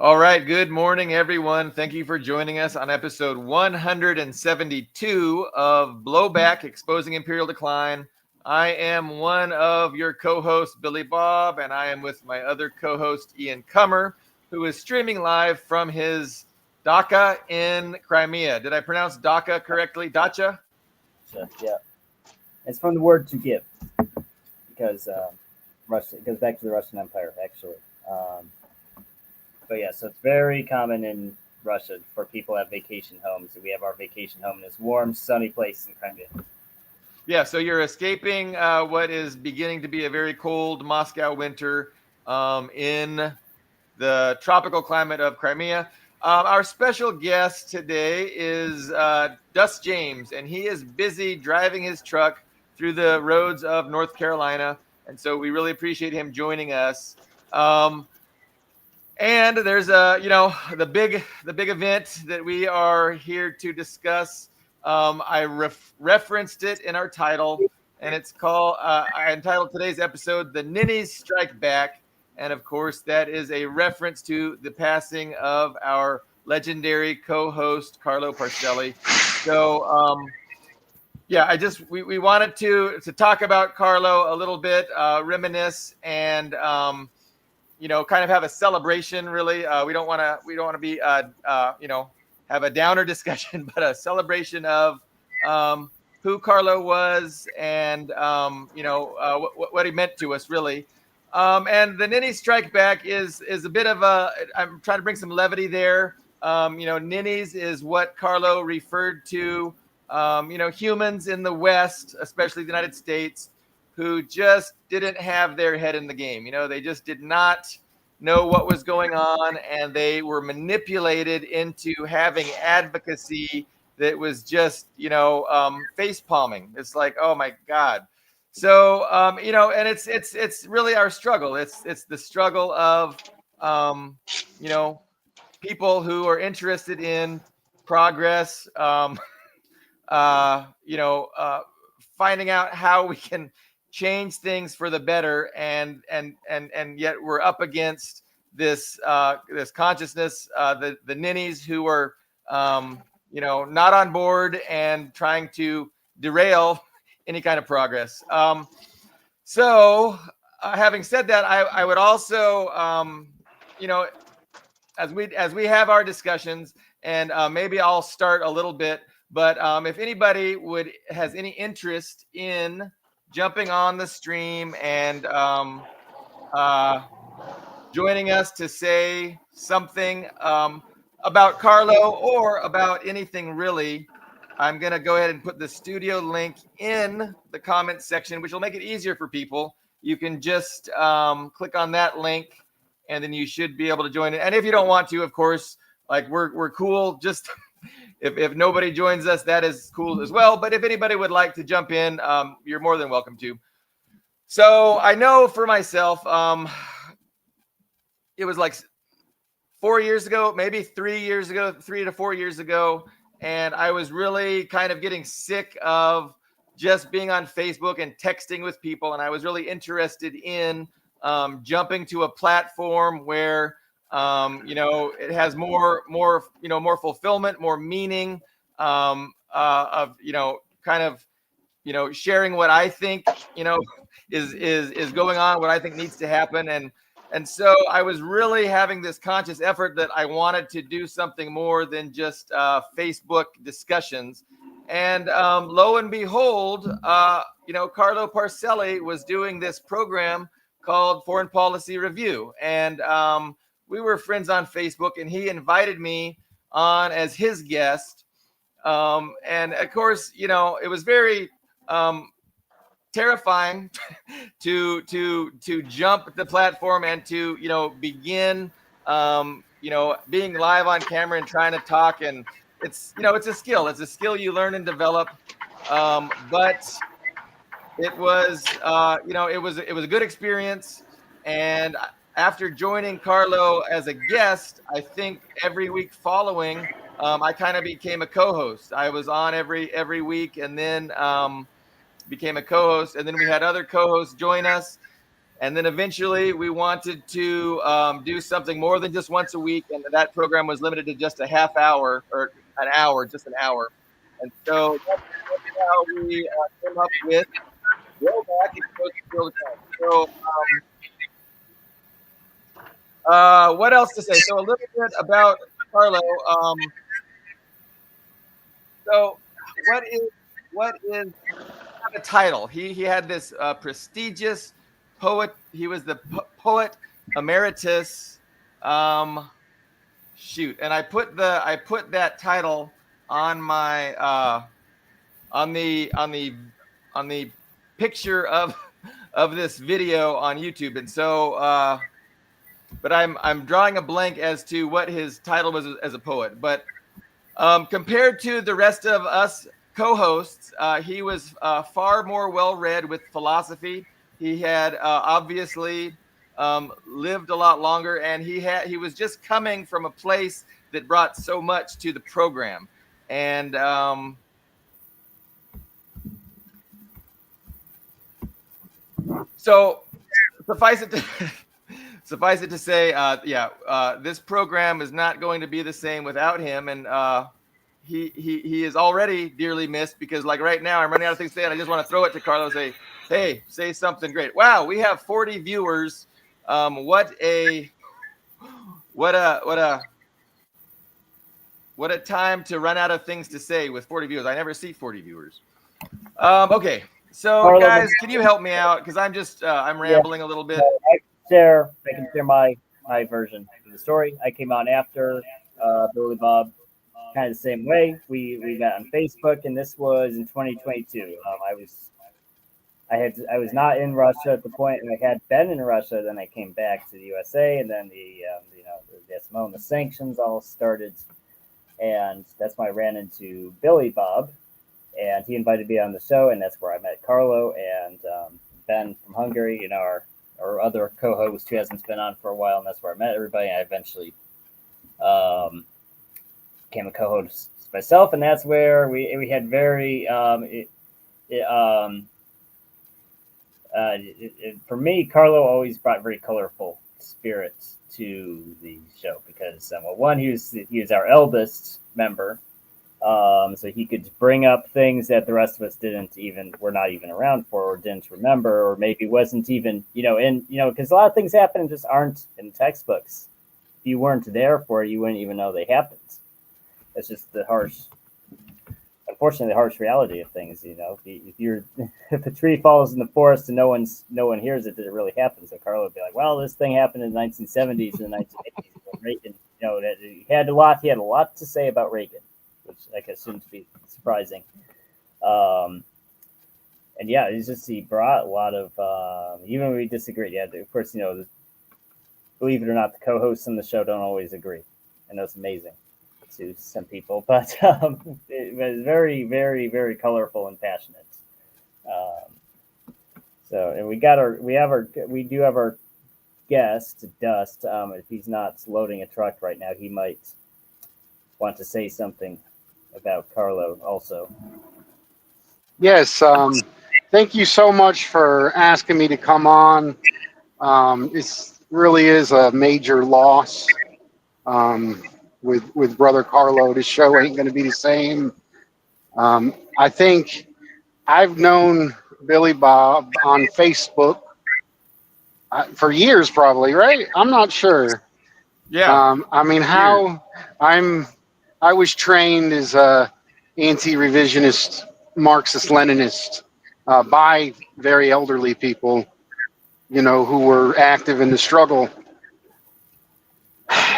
All right. Good morning, everyone. Thank you for joining us on episode 172 of Blowback, Exposing Imperial Decline. I am one of your co-hosts, Billy Bob, and I am with my other co-host, Ian Cummer, who is streaming live from his dacha in Crimea. Did I pronounce dacha correctly? Dacha? Yeah, it's from the word to give because Russia it goes back to the Russian Empire actually. But yeah, so it's very common in Russia for people to have vacation homes. We have our vacation home in this warm, sunny place in Crimea. Yeah, so you're escaping what is beginning to be a very cold Moscow winter in the tropical climate of Crimea. Our special guest today is Dust James, and he is busy driving his truck through the roads of North Carolina, and so we really appreciate him joining us. And there's the big event that we are here to discuss. I referenced it in our title, and it's called. I entitled today's episode "The Ninnies Strike Back," and of course, that is a reference to the passing of our legendary co-host Carlo Parcelli. So, yeah, we wanted to talk about Carlo a little bit, reminisce, and kind of have a celebration. Really, we don't want to be have a downer discussion, but a celebration of who Carlo was and what he meant to us, really. And the Ninnies Strike Back is a bit of a. I'm trying to bring some levity there. Ninnies is what Carlo referred to. Humans in the West, especially the United States, who just didn't have their head in the game. They just did not know what was going on, and they were manipulated into having advocacy that was just, face palming. It's like, oh my God. So, and it's really our struggle. It's the struggle of, people who are interested in progress, finding out how we can change things for the better, and yet we're up against this consciousness, the ninnies who are not on board and trying to derail any kind of progress. So having said that, I would also as we have our discussions, and maybe I'll start a little bit, but if anybody has any interest in jumping on the stream and joining us to say something about Carlo or about anything really, I'm going to go ahead and put the studio link in the comments section, which will make it easier for people. You can just click on that link, and then you should be able to join it. And if you don't want to, of course, like we're cool. Just if nobody joins us, that is cool as well. But if anybody would like to jump in, you're more than welcome to. So I know for myself, it was like 4 years ago, maybe 3 years ago, 3 to 4 years ago. And I was really kind of getting sick of just being on Facebook and texting with people. And I was really interested in jumping to a platform where it has more fulfillment, more meaning, of kind of sharing what I think is going on, what I think needs to happen, and so I was really having this conscious effort that I wanted to do something more than just Facebook discussions. And lo and behold, Carlo Parcelli was doing this program called Foreign Policy Review. And we were friends on Facebook, and he invited me on as his guest. And of course, it was very terrifying to jump the platform and to begin being live on camera and trying to talk. And it's a skill you learn and develop, but it was it was a good experience. And after joining Carlo as a guest, I think every week following, I kind of became a co-host. I was on every week, and then became a co-host, and then we had other co-hosts join us. And then eventually we wanted to do something more than just once a week. And that program was limited to just a half hour or an hour, just an hour. And so that's how we came up with Blowback exposed Imperial Decline. So what else to say? So a little bit about Carlo. So what is a title? He had this prestigious poet. He was the poet emeritus. Shoot, and I put that title on my on the picture of this video on YouTube, and so but I'm drawing a blank as to what his title was as a poet. But compared to the rest of us co-hosts, he was far more well-read with philosophy. He had obviously lived a lot longer, and he was just coming from a place that brought so much to the program. And so suffice it to say, this program is not going to be the same without him, and he is already dearly missed, because like right now I'm running out of things to say, and I just want to throw it to Carlo and say, hey, say something great. Wow, we have 40 viewers. What a time to run out of things to say with 40 viewers. I never see 40 viewers. Okay, so Carlo, guys, can you help me out? Because I'm just I'm rambling a little bit. I can share my version of the story. I came on after Billy Bob, kind of the same way. We met on Facebook, and this was in 2022. I was not in Russia at the point, and I had been in Russia. Then I came back to the USA, and then the SMO and the sanctions all started, and that's when I ran into Billy Bob, and he invited me on the show, and that's where I met Carlo and Ben from Hungary, our other co-host who hasn't been on for a while, and that's where I met everybody. And I eventually became a co-host myself, and that's where we had very for me, Carlo always brought very colorful spirits to the show, because one, he was our eldest member, so he could bring up things that the rest of us were not even around for, or didn't remember, or maybe wasn't even because a lot of things happen and just aren't in textbooks. If you weren't there for it, you wouldn't even know they happened. It's just unfortunately, the harsh reality of things. If a tree falls in the forest and no one hears it, did it really happen? So Carlo would be like, well, this thing happened in the 1970s and the 1980s. Reagan, that he had a lot to say about Reagan, which I guess shouldn't be surprising. And yeah, he brought a lot of, even when we disagreed. Yeah, of course, believe it or not, the co-hosts on the show don't always agree, and that's amazing to some people, but it was very, very, very colorful and passionate. And we do have our guest, Dust. If he's not loading a truck right now, he might want to say something about Carlo also. Yes, thank you so much for asking me to come on. It really is a major loss. With brother Carlo, the show ain't going to be the same. I think I've known Billy Bob on Facebook for years, probably, right? I'm not sure. Yeah. I was trained as a anti-revisionist Marxist-Leninist by very elderly people, who were active in the struggle.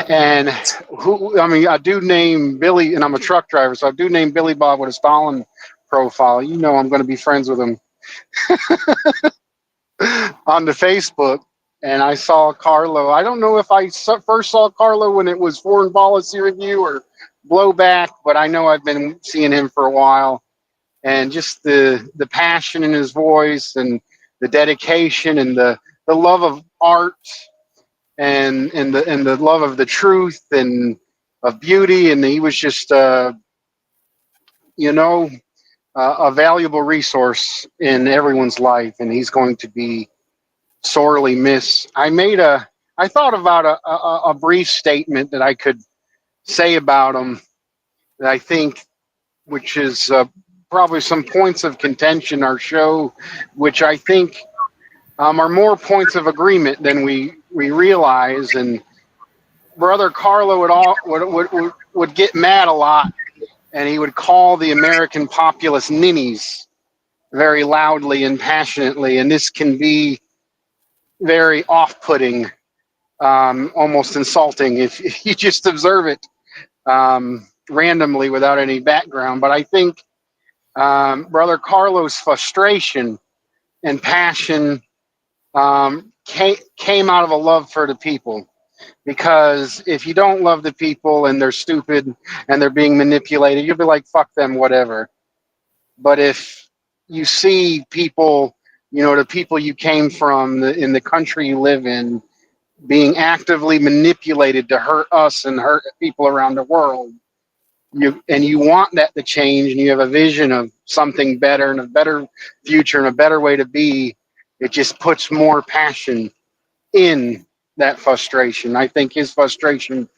And I do name Billy, and I'm a truck driver, so I do name Billy Bob with a Stalin profile. I'm going to be friends with him on the Facebook. And I saw Carlo. I don't know if I first saw Carlo when it was Foreign Policy Review or Blowback, but I know I've been seeing him for a while. And just the passion in his voice, and the dedication, and the love of art, and the love of the truth and of beauty, and he was just a valuable resource in everyone's life, and he's going to be sorely miss. I thought about a brief statement that I could say about him that I think, which is probably some points of contention our show, which I think are more points of agreement than we realize. And Brother Carlo would get mad a lot, and he would call the American populace ninnies very loudly and passionately, and this can be very off-putting, almost insulting if you just observe it randomly without any background. But I think Brother Carlo's frustration and passion came out of a love for the people. Because if you don't love the people and they're stupid and they're being manipulated, you'll be like, fuck them, whatever. But if you see people, the people you came from, in the country you live in, being actively manipulated to hurt us and hurt people around the world, you want that to change, and you have a vision of something better and a better future and a better way to be, it just puts more passion in that frustration. I think his frustration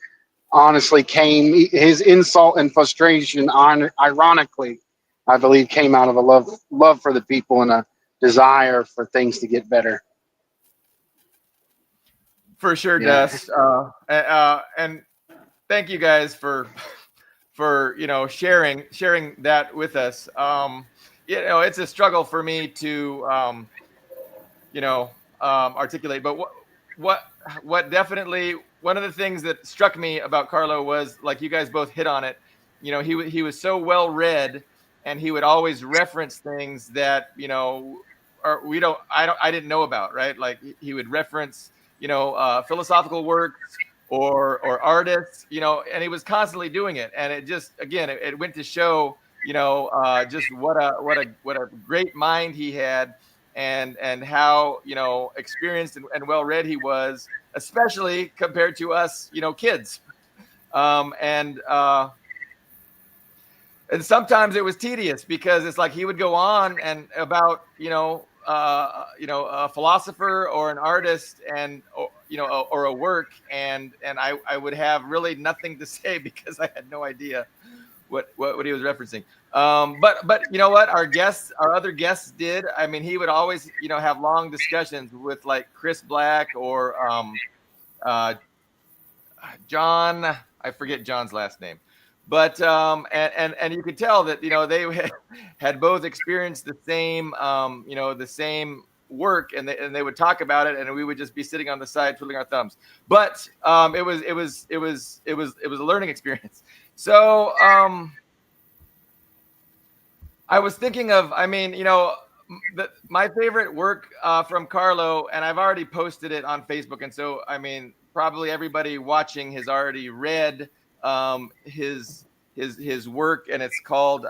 honestly his insult and frustration ironically, I believe, came out of a love for the people and a desire for things to get better. For sure, Yeah. Dust. And thank you guys for sharing that with us. It's a struggle for me to articulate, but what definitely, one of the things that struck me about Carlo was, like you guys both hit on it, he was so well read, and he would always reference things that I didn't know about, right? Like he would reference philosophical works or artists, and he was constantly doing it, and it just, again, it went to show just what a great mind he had, and how experienced and well read he was, especially compared to us kids. And sometimes it was tedious, because it's like he would go on and about a philosopher or an artist, or a work, and I would have really nothing to say because I had no idea what he was referencing. But you know what, our other guests did. I mean, he would always have long discussions with, like, Chris Black or John. I forget John's last name. But and you could tell that they had both experienced the same the same work, and they would talk about it, and we would just be sitting on the side twiddling our thumbs. But it was a learning experience. So I was thinking of, my favorite work from Carlo, and I've already posted it on Facebook, and so probably everybody watching has already read his work, and it's called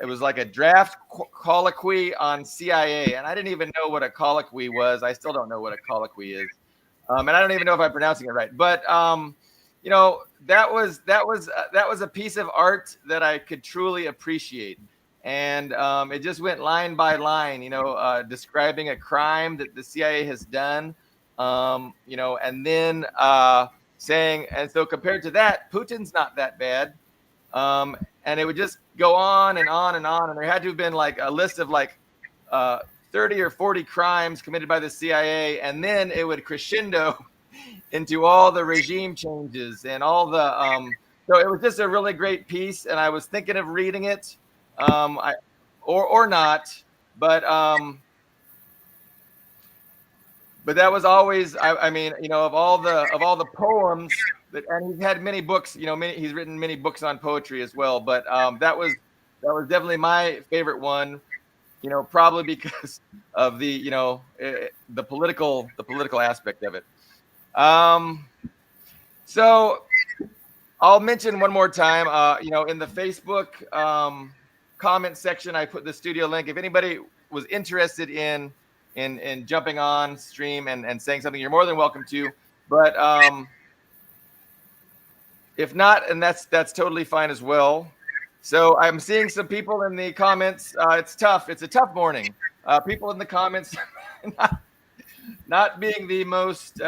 it was like a draft colloquy on CIA, and I didn't even know what a colloquy was. I still don't know what a colloquy is, and I don't even know if I'm pronouncing it right. But that was a piece of art that I could truly appreciate, and it just went line by line, describing a crime that the CIA has done, and then saying, and so compared to that, Putin's not that bad. And it would just go on and on and on. And there had to have been like a list of like 30 or 40 crimes committed by the CIA. And then it would crescendo into all the regime changes and all the, so it was just a really great piece. And I was thinking of reading it, or not, but that was always, of all the poems that, and he's had many books, he's written many books on poetry as well. But that was definitely my favorite one, probably because of the, the political aspect of it. So I'll mention one more time, in the Facebook comment section, I put the studio link. If anybody was interested in jumping on stream and saying something, you're more than welcome to. But if not, and that's totally fine as well. So I'm seeing some people in the comments. It's tough. It's a tough morning. People in the comments not being the most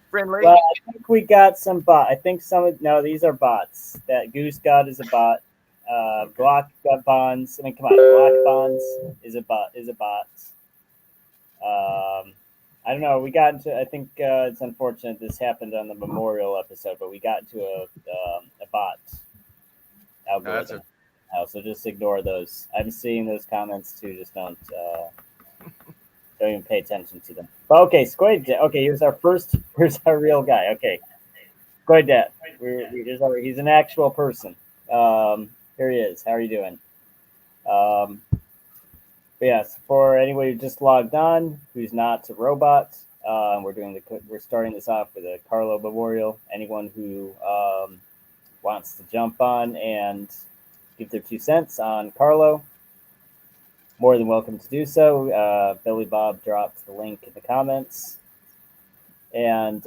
friendly. Well, I think we got some bot. I think no, these are bots. That Goose God is a bot. Okay. Block Bonds. I mean, come on, Block Bonds is a bot. I don't know. We got into. I think it's unfortunate this happened on the Memorial episode, but we got into a bot algorithm. So just ignore those. I'm seeing those comments too. Just don't even pay attention to them. But okay, Squid. Okay, here's our first. Here's our real guy. Okay, Squid Dad. He's an actual person. Here he is. How are you doing? But yes, for anyone who just logged on, who's not a robot, we're starting this off with a Carlo Memorial. Anyone who wants to jump on and give their 2 cents on Carlo, more than welcome to do so. Billy Bob dropped the link in the comments. And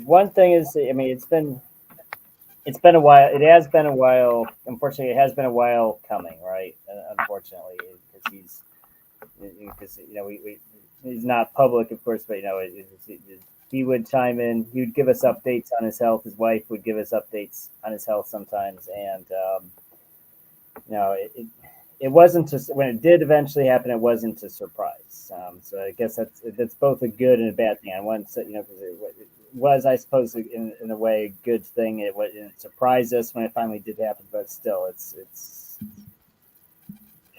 one thing is, I mean, it's been a while. It has been a while. Unfortunately, it has been a while coming, right? Unfortunately, because he's not public, of course, but he would chime in. He would give us updates on his health. His wife would give us updates on his health sometimes, and it wasn't just when it did eventually happen. It wasn't a surprise. So I guess that's both a good and a bad thing. On one side, because it was, I suppose, in a way, a good thing. It surprised us when it finally did happen, but still, it's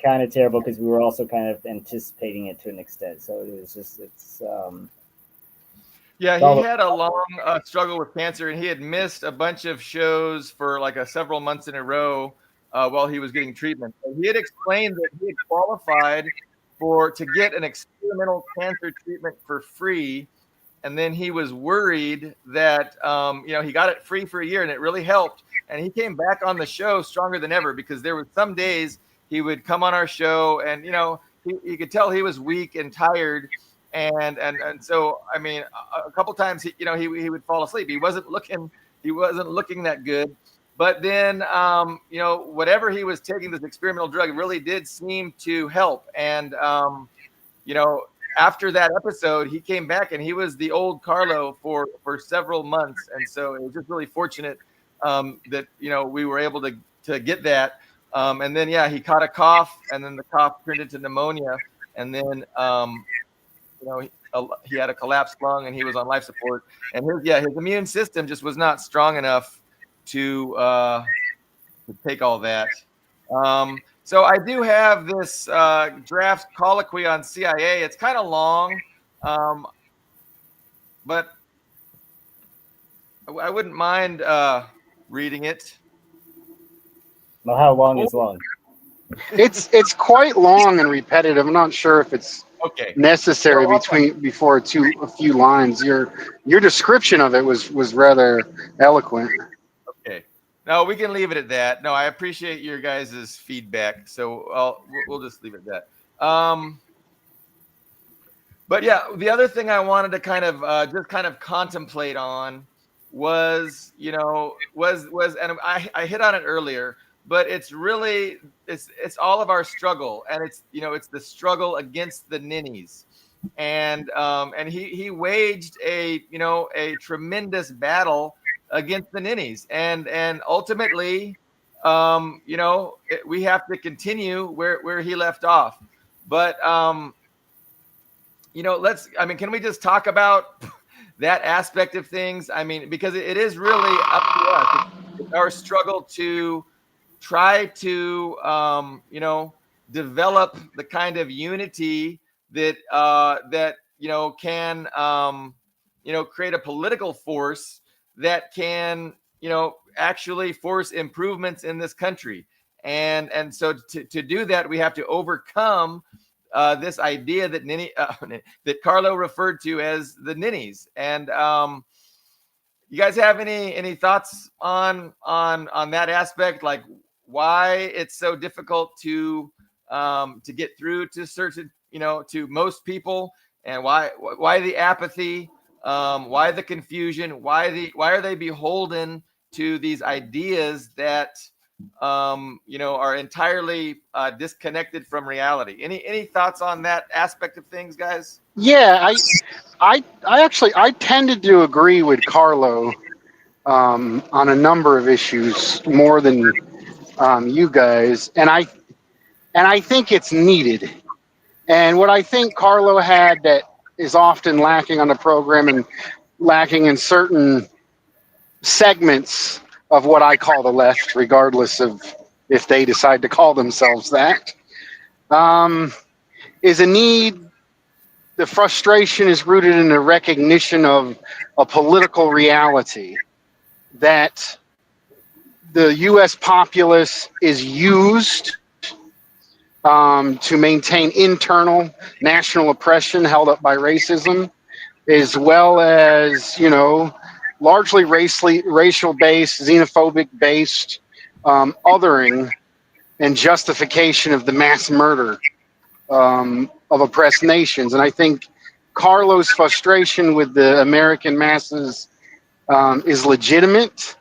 kind of terrible because we were also kind of anticipating it to an extent. So it's. Yeah, he had a long struggle with cancer, and he had missed a bunch of shows for like several months in a row while he was getting treatment. And he had explained that he had qualified to get an experimental cancer treatment for free, and then he was worried that he got it free for a year, and it really helped. And he came back on the show stronger than ever because there were some days he would come on our show, and you could tell he was weak and tired. And so, I mean, a couple times he would fall asleep. He wasn't looking that good. But then, whatever he was taking, this experimental drug, really did seem to help. And after that episode, he came back and he was the old Carlo for several months. And so it was just really fortunate that we were able to get that. And then he caught a cough, and then the cough turned into pneumonia, and then. He had a collapsed lung and he was on life support, and his immune system just was not strong enough to take all that. So I do have this draft colloquy on CIA. It's kind of long, but I wouldn't mind reading it. Well, how long is long? It's quite long and repetitive. I'm not sure if it's necessary before a few lines. Your description of it was rather eloquent. Okay. No, we can leave it at that. No, I appreciate your guys' feedback, so we'll just leave it at that. But yeah, the other thing I wanted to kind of contemplate on was, and I hit on it earlier, but it's really it's all of our struggle, and it's the struggle against the Ninnies, and he waged a tremendous battle against the Ninnies, and ultimately, we have to continue where he left off, but can we just talk about that aspect of things? I mean, because it is really up to us. It's our struggle to try to, develop the kind of unity that can, create a political force that can, actually force improvements in this country. And so to do that, we have to overcome this idea that that Carlo referred to as the Ninnies. And you guys have any thoughts on that aspect, like why it's so difficult to get through to certain, to most people, and why the apathy, why the confusion, why are they beholden to these ideas that are entirely disconnected from reality. Any thoughts on that aspect of things, guys? Yeah, I tended to agree with Carlo on a number of issues more than you guys, and I think it's needed. And what I think Carlo had that is often lacking on the program and lacking in certain segments of what I call the left, regardless of if they decide to call themselves that, um, is a need. The frustration is rooted in the recognition of a political reality that the U.S. populace is used to maintain internal national oppression held up by racism, as well as, largely racial based, xenophobic based othering and justification of the mass murder of oppressed nations. And I think Carlos' frustration with the American masses is legitimate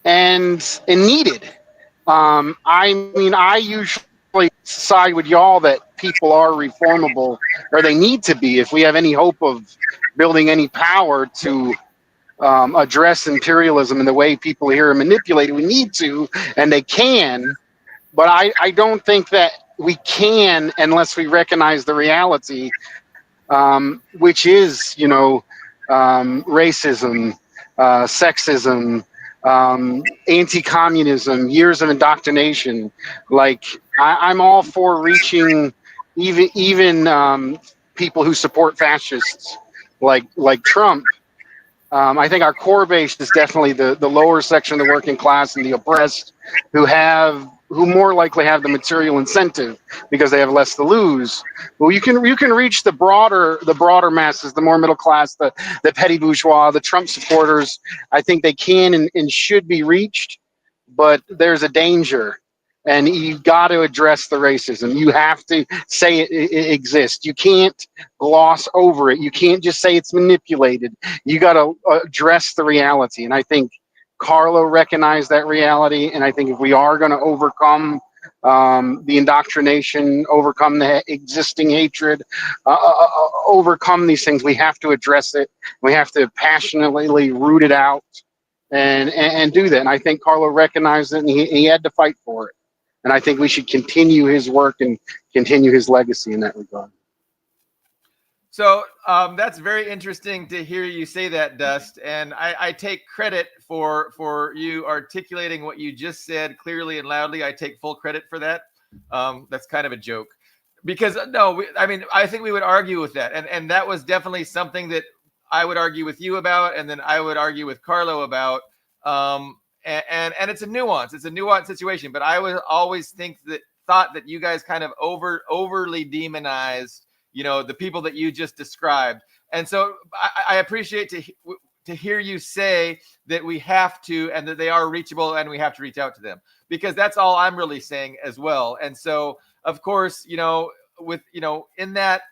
and needed. I mean, I usually side with y'all that people are reformable, or they need to be, if we have any hope of building any power to address imperialism and the way people here are manipulated. We need to, and they can, but I don't think that we can unless we recognize the reality, which is, racism, sexism, anti-communism, years of indoctrination. Like I'm all for reaching even people who support fascists, like Trump. I think our core base is definitely the lower section of the working class and the oppressed, who more likely have the material incentive because they have less to lose. Well, you can reach the broader masses, the more middle class, the petty bourgeois, the Trump supporters. I think they can and should be reached, but there's a danger. And you've got to address the racism. You have to say it exists. You can't gloss over it. You can't just say it's manipulated. You got to address the reality. And I think Carlo recognized that reality. And I think if we are going to overcome the indoctrination, overcome the existing hatred, overcome these things, we have to address it. We have to passionately root it out and do that. And I think Carlo recognized it, and he had to fight for it. And I think we should continue his work and continue his legacy in that regard. So that's very interesting to hear you say that, Dust. And I take credit for you articulating what you just said clearly and loudly. I take full credit for that. That's kind of a joke, because I think we would argue with that, and that was definitely something that I would argue with you about, and then I would argue with Carlo about. And it's a nuance. It's a nuanced situation. But I would always thought that you guys kind of overly demonized the people that you just described. And so I appreciate to hear you say that we have to, and that they are reachable, and we have to reach out to them, because that's all I'm really saying as well. And so, of course, with in that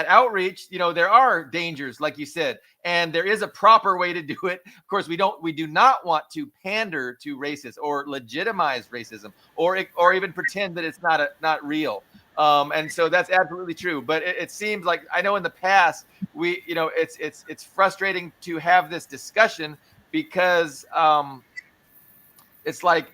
outreach, there are dangers, like you said, and there is a proper way to do it. Of course, we do not want to pander to racists or legitimize racism or even pretend that it's not real. And so that's absolutely true. But it seems like, I know in the past it's frustrating to have this discussion, because it's like,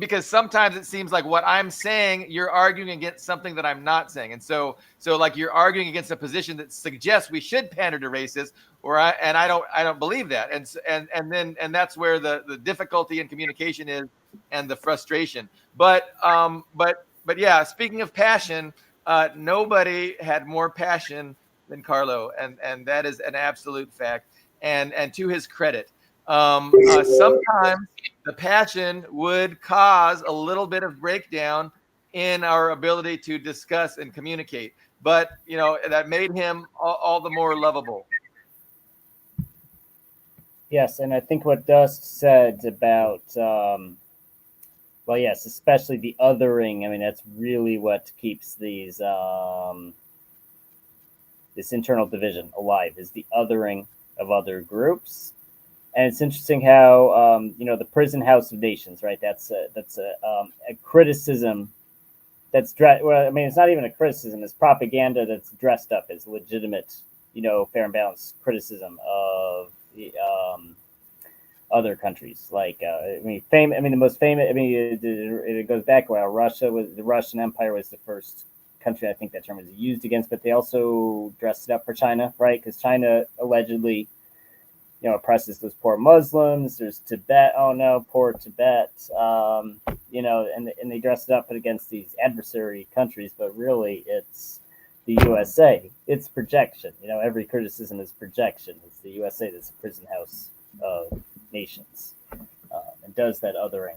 because sometimes it seems like what I'm saying, you're arguing against something that I'm not saying. And so like you're arguing against a position that suggests we should pander to racists, and I don't believe that. And that's where the difficulty in communication is, and the frustration. But yeah, speaking of passion, nobody had more passion than Carlo, and that is an absolute fact. And to his credit, sometimes the passion would cause a little bit of breakdown in our ability to discuss and communicate, but that made him all the more lovable. Yes, and I think what Dust said about, well, yes, especially the othering. I mean, that's really what keeps this internal division alive, is the othering of other groups. And it's interesting how the prison house of nations, right? That's a criticism that's well, I mean, it's not even a criticism; it's propaganda that's dressed up as legitimate, fair and balanced criticism of the other countries. Like, the most famous. I mean, it goes back a while. The Russian Empire was the first country I think that term was used against, but they also dressed it up for China, right? Because China allegedly, oppresses those poor Muslims. There's Tibet. Oh no, poor Tibet. And they dress it up against these adversary countries, but really it's the USA. It's projection. Every criticism is projection. It's the USA that's a prison house of nations, and does that othering.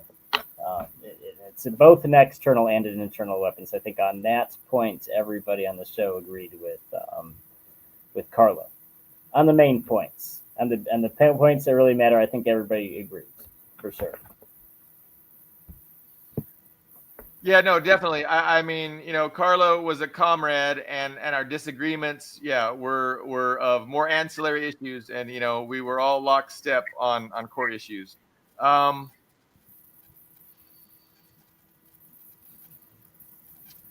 It's both an external and an internal weapon. So I think on that point, everybody on the show agreed with Carlo on the main points. And the points that really matter, I think everybody agrees for sure. Yeah, no, definitely. I mean, Carlo was a comrade, and our disagreements, were of more ancillary issues, and we were all lockstep on core issues.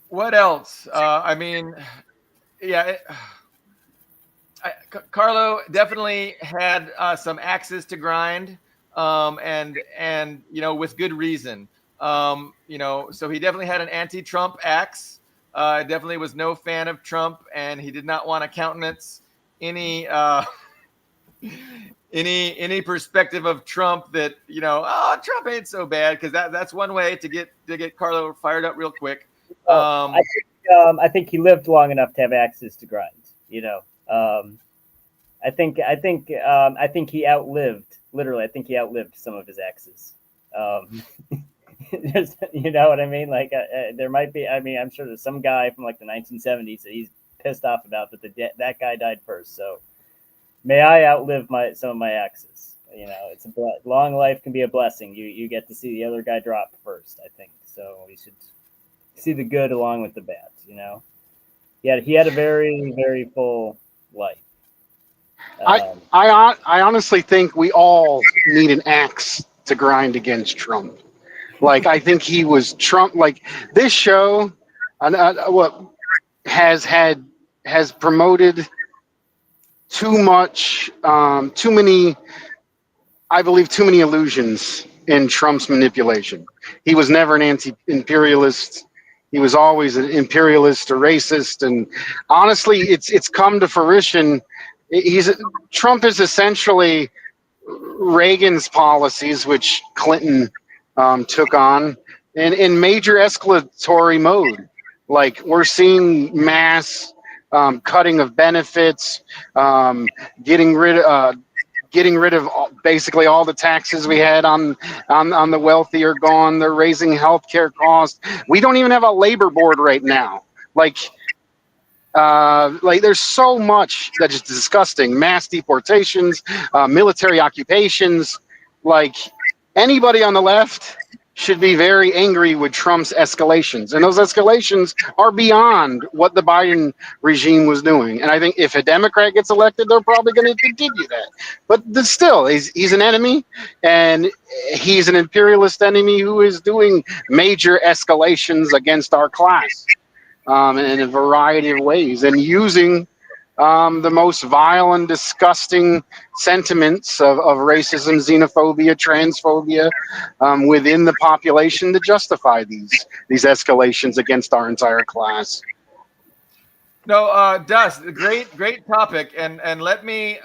What else? I mean, yeah. Carlo definitely had some axes to grind, and with good reason. So he definitely had an anti-Trump axe. Definitely was no fan of Trump, and he did not want to countenance any any perspective of Trump that Trump ain't so bad, because that's one way to get Carlo fired up real quick. I think he lived long enough to have axes to grind. I think he outlived. Literally, I think he outlived some of his axes. You know what I mean? Like, there might be. I mean, I'm sure there's some guy from like the 1970s that he's pissed off about, but that guy died first. So may I outlive some of my axes. It's long life can be a blessing. You get to see the other guy drop first. I think so. We should see the good along with the bad. He had a very, very full life. I honestly think we all need an axe to grind against Trump. Like, I think he was Trump. Like, this show, what has promoted too much, too many. I believe too many illusions in Trump's manipulation. He was never an anti-imperialist. He was always an imperialist or racist, and honestly, it's come to fruition. Trump is essentially Reagan's policies, which Clinton took on, in major escalatory mode. Like, we're seeing mass cutting of benefits, getting rid of basically all the taxes we had on the wealthy are gone. They're raising healthcare costs. We don't even have a labor board right now. Like there's so much that is disgusting. Mass deportations, military occupations. Like, anybody on the left should be very angry with Trump's escalations. And those escalations are beyond what the Biden regime was doing. And I think if a Democrat gets elected, they're probably going to continue that. But still, he's an enemy, and he's an imperialist enemy who is doing major escalations against our class in a variety of ways, and using the most vile and disgusting sentiments of racism, xenophobia, transphobia within the population to justify these escalations against our entire class. No, Dust, great topic, and let me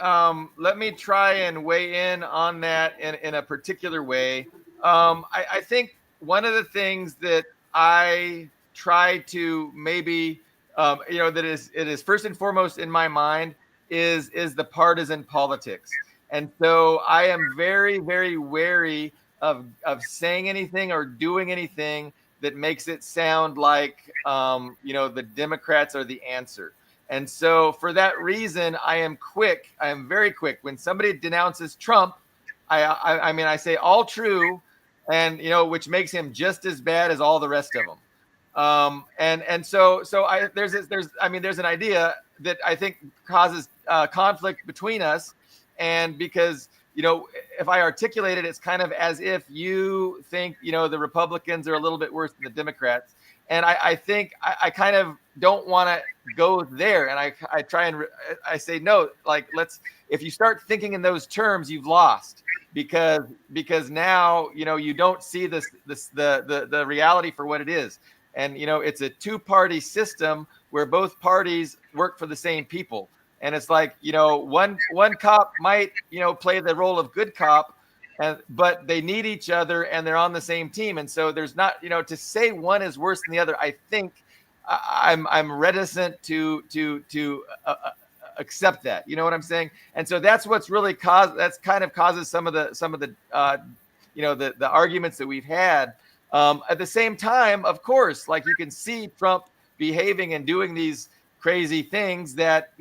try and weigh in on that in a particular way. I think one of the things that I try to maybe that it is first and foremost in my mind is the partisan politics. And so I am very, very wary of saying anything or doing anything that makes it sound like the Democrats are the answer. And so for that reason, I am very quick when somebody denounces Trump. I say all true, and which makes him just as bad as all the rest of them. There's an idea that I think causes conflict between us, and because if I articulate it, it's kind of as if you think, the Republicans are a little bit worse than the Democrats. And I think I kind of don't want to go there. And I try and I say, no, like, if you start thinking in those terms, you've lost, because now, you don't see the reality for what it is. And, it's a two-party system where both parties work for the same people. And it's like, one cop might, play the role of good cop, but they need each other and they're on the same team. And so there's not, to say one is worse than the other. I think I'm reticent to accept that. You know what I'm saying? And so that's what's really causes some of the the arguments that we've had. At the same time, of course, like, you can see Trump behaving and doing these crazy things that,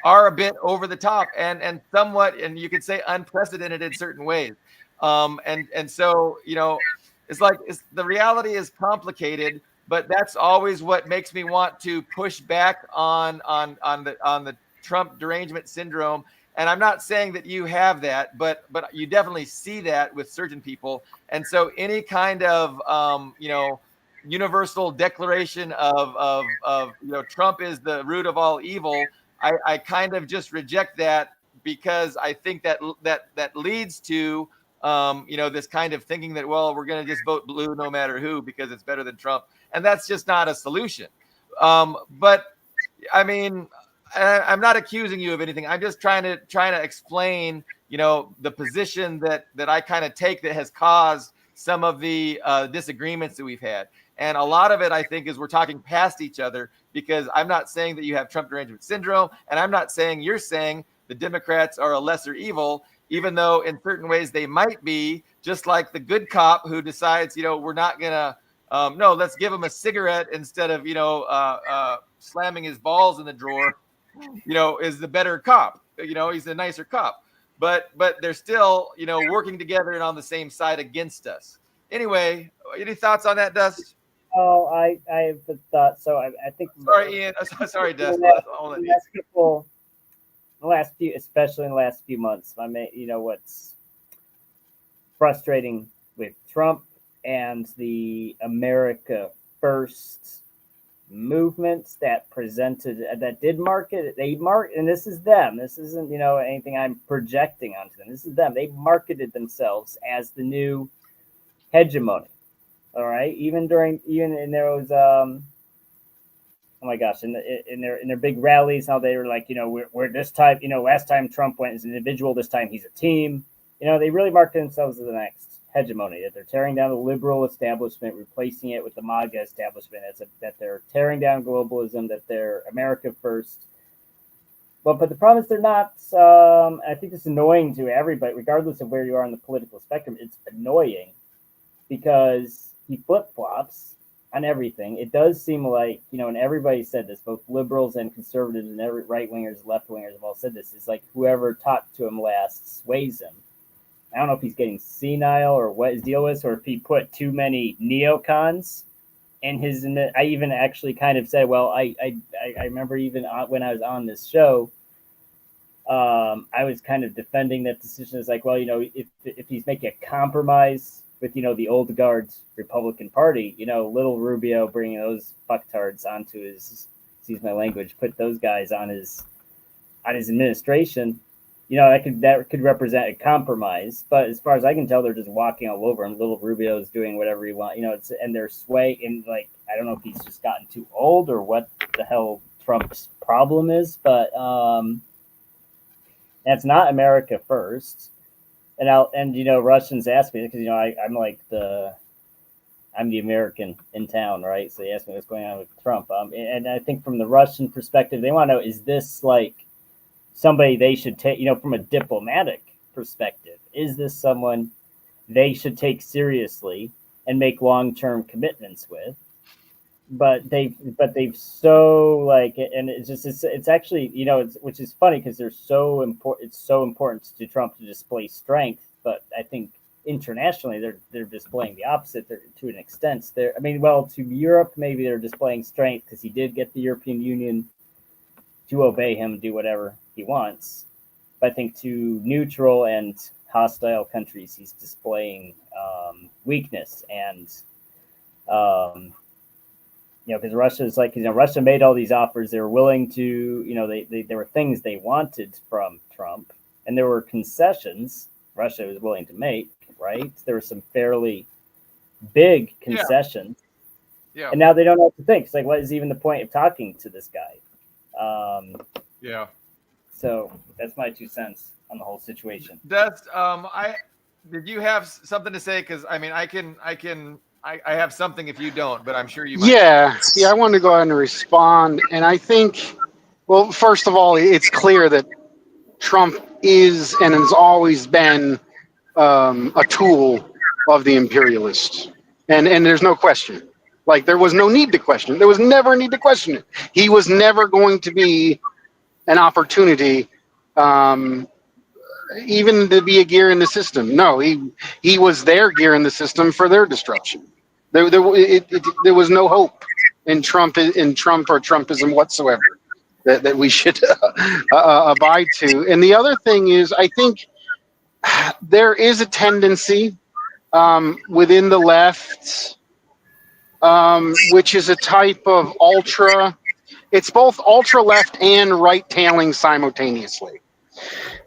are a bit over the top and somewhat, and you could say unprecedented in certain ways. And so, the reality is complicated, but that's always what makes me want to push back on the Trump derangement syndrome. And I'm not saying that you have that, but you definitely see that with certain people. And so any kind of universal declaration of Trump is the root of all evil, I kind of just reject that, because I think that leads to this kind of thinking that, well, we're going to just vote blue no matter who because it's better than Trump, and that's just not a solution. But I mean, I'm not accusing you of anything. I'm just trying to explain, the position that I kind of take that has caused some of the disagreements that we've had. And a lot of it, I think, is we're talking past each other, because I'm not saying that you have Trump derangement syndrome, and I'm not saying you're saying the Democrats are a lesser evil, even though in certain ways they might be, just like the good cop who decides, we're not going to, no, let's give him a cigarette instead of, slamming his balls in the drawer, is the better cop. He's the nicer cop. But they're still, working together and on the same side against us. Anyway, any thoughts on that, Dust? Oh, I have thought. So I think. Sorry, Ian. Sorry, Dust. Especially in the last few months, what's frustrating with Trump and the America First movements that did market. And this is them. This isn't anything I'm projecting onto them. This is them. They marketed themselves as the new hegemony. All right, even in those oh my gosh, in their big rallies, how they were like, we're this time, last time Trump went as an individual, this time he's a team. They really market themselves as the next hegemony, that they're tearing down the liberal establishment, replacing it with the MAGA establishment, that they're tearing down globalism, that they're America first. But the problem is they're not. I think it's annoying to everybody, regardless of where you are on the political spectrum. It's annoying because he flip-flops on everything. It does seem like, and everybody said this, both liberals and conservatives and every right-wingers, left-wingers have all said this, is like whoever talked to him last sways him. I don't know if he's getting senile or what his deal is, or if he put too many neocons in his. I even actually kind of said, well, I remember even when I was on this show, I was kind of defending that decision. It's like, well, if he's making a compromise with, the old guard's Republican Party, little Rubio bringing those fucktards onto his, excuse my language, put those guys on his administration, that could represent a compromise. But as far as I can tell, they're just walking all over him. Little Rubio's doing whatever he wants, and they're swaying. And like, I don't know if he's just gotten too old or what the hell Trump's problem is, but that's not America first. And Russians ask me, because I'm the American in town, right? So they ask me what's going on with Trump. And I think from the Russian perspective, they want to know, is this like somebody they should take, from a diplomatic perspective, is this someone they should take seriously and make long-term commitments with? But they've so like, and it's actually, which is funny because they're so important. It's so important to Trump to display strength, but I think internationally they're displaying the opposite. To an extent, to Europe maybe they're displaying strength because he did get the European Union to obey him, do whatever he wants. But I think to neutral and hostile countries, he's displaying weakness. And because Russia's like, Russia made all these offers. They were willing to, there were things they wanted from Trump, and there were concessions Russia was willing to make, right? There were some fairly big concessions. Yeah. And now they don't know what to think. It's like, what is even the point of talking to this guy? Yeah. So that's my 2 cents on the whole situation. Did you have something to say? Because I mean, I have something if you don't, but I'm sure you might. Yeah, I wanted to go ahead and respond. And I think, well, first of all, it's clear that Trump is and has always been a tool of the imperialists. And there's no question. Like, there was no need to question it. There was never a need to question it. He was never going to be an opportunity, even to be a gear in the system. No, he was their gear in the system for their destruction. There was no hope in Trump or Trumpism whatsoever that we should abide to. And the other thing is, I think there is a tendency within the left, which is a type of it's both ultra left and right tailing simultaneously.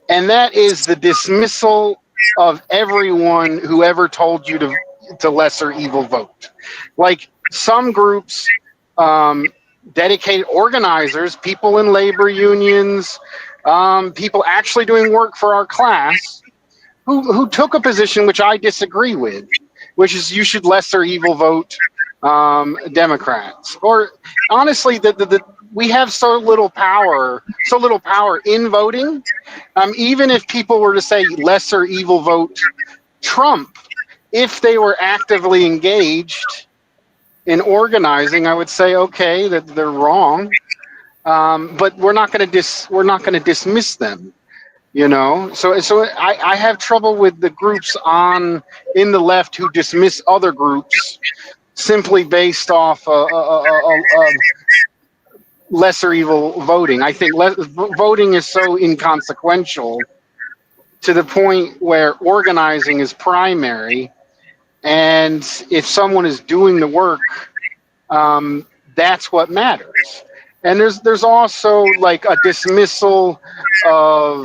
And that is the dismissal of everyone who ever told you to lesser evil vote. Like some groups, dedicated organizers, people in labor unions, people actually doing work for our class, who took a position which I disagree with, which is you should lesser evil vote Democrats. Or honestly, we have so little power in voting. Even if people were to say lesser evil vote Trump, if they were actively engaged in organizing, I would say, okay, that they're wrong, but we're not going to dismiss them. So I have trouble with the groups in the left who dismiss other groups simply based off lesser evil voting. I think voting is so inconsequential to the point where organizing is primary, and if someone is doing the work, that's what matters. And there's also like a dismissal of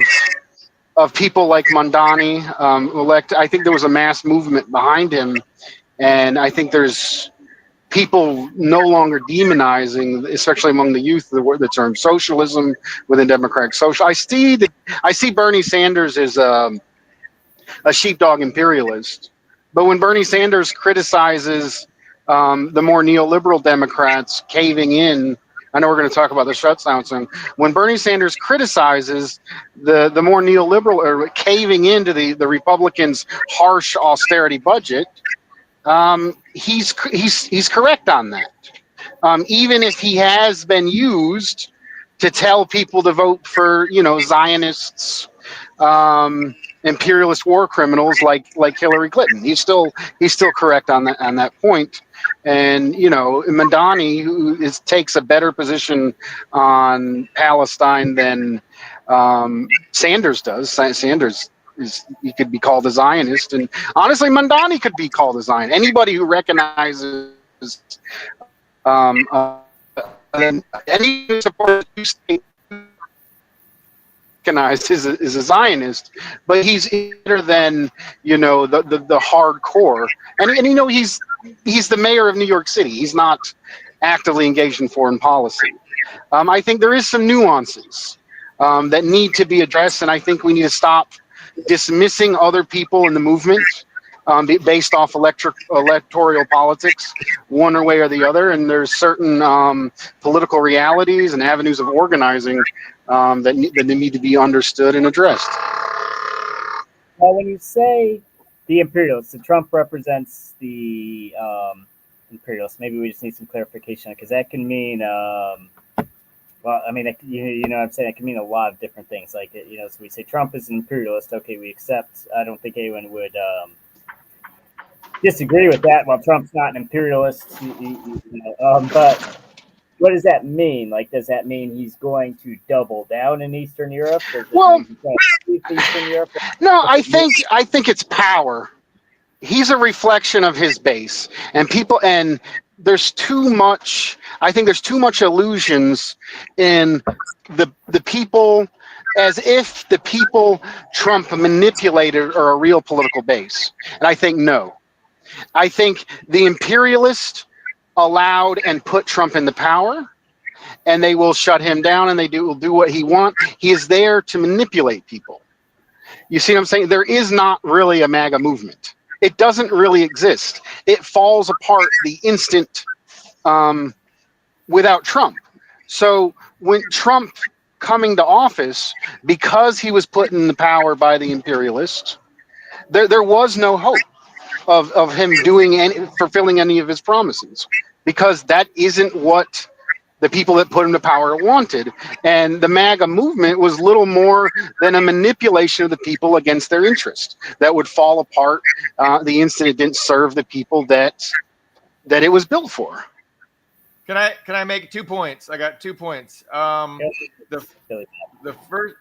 people like Mondani, I think there was a mass movement behind him, and I think there's people no longer demonizing, especially among the youth, the term socialism within democratic social. I see Bernie Sanders as a sheepdog imperialist, but when Bernie Sanders criticizes the more neoliberal Democrats caving in, I know we're going to talk about the shutdown soon. When Bernie Sanders criticizes the more neoliberal or caving into the Republicans' harsh austerity budget, he's correct on that. Even if he has been used to tell people to vote for Zionists, imperialist war criminals like Hillary Clinton, he's still correct on that point. And Mondani, who takes a better position on Palestine than Sanders does. Sanders he could be called a Zionist, and honestly, Mondani could be called a Zionist. Anybody who recognizes any supporter of state recognized is a Zionist, but he's better than the hardcore. And he's the mayor of New York City. He's not actively engaged in foreign policy. I think there is some nuances that need to be addressed, and I think we need to stop dismissing other people in the movement based off electoral politics, one way or the other. And there's certain political realities and avenues of organizing that need to be understood and addressed. Well, when you say the imperialists, Trump represents the imperialists. Maybe we just need some clarification, because that can mean, well, I mean, you know what I'm saying? It can mean a lot of different things. Like, so we say Trump is an imperialist. Okay, we accept. I don't think anyone would disagree with that. Well, Trump's not an imperialist, but what does that mean? Like, does that mean he's going to double down in Eastern Europe? Does it Well, mean he's going to leave Eastern Europe? no, I think it's power. He's a reflection of his base, and people, and there's too much. I think there's too much illusions in the people, as if the people Trump manipulated are a real political base. And I think no. I think the imperialists allowed and put Trump in the power, and they will shut him down, and will do what he wants. He is there to manipulate people. You see what I'm saying? There is not really a MAGA movement. It doesn't really exist. It falls apart the instant without Trump. So when Trump coming to office, because he was put in the power by the imperialists, there was no hope of him fulfilling any of his promises, because that isn't what the people that put him to power wanted. And the MAGA movement was little more than a manipulation of the people against their interest that would fall apart the instant it didn't serve the people that it was built for. Can I make 2 points? I got 2 points. The first,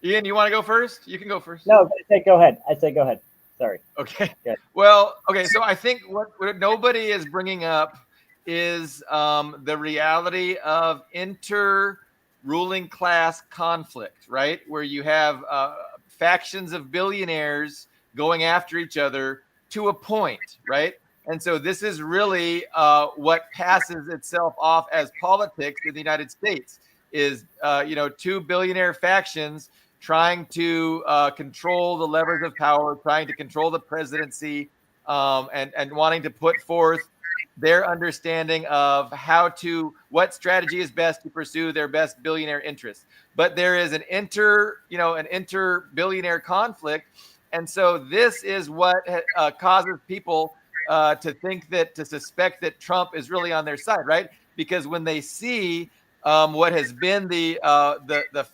Ian, you want to go first? You can go first. No, go ahead. I say go ahead. Sorry. Okay. Good. Well, okay. So I think what nobody is bringing up is the reality of inter-ruling class conflict, right? Where you have factions of billionaires going after each other to a point, right? And so this is really what passes itself off as politics in the United States is, 2 billionaire factions trying to control the levers of power, trying to control the presidency, and wanting to put forth their understanding of what strategy is best to pursue their best billionaire interests. But there is an inter-billionaire conflict. And so this is what causes people to suspect that Trump is really on their side, right? Because when they see what has been the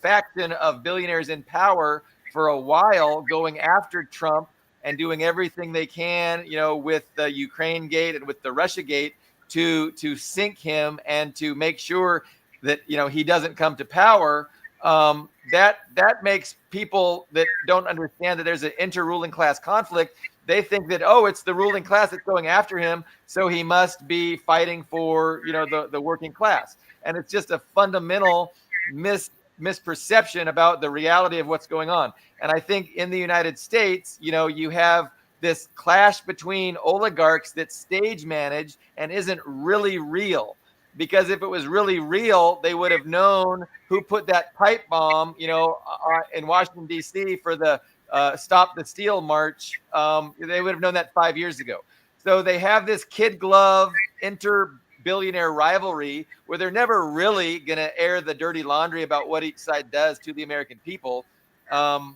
faction of billionaires in power for a while going after Trump and doing everything they can, with the Ukraine gate and with the Russia gate to sink him and to make sure that, he doesn't come to power, that makes people that don't understand that there's an inter-ruling class conflict. They think that, it's the ruling class that's going after him, so he must be fighting for, the working class. And it's just a fundamental misperception about the reality of what's going on. And I think in the United States, you have this clash between oligarchs that stage manage and isn't really real. Because if it was really real, they would have known who put that pipe bomb, in Washington, D.C. for the Stop the Steal March. They would have known that 5 years ago. So they have this kid glove inter-billionaire rivalry where they're never really going to air the dirty laundry about what each side does to the American people. So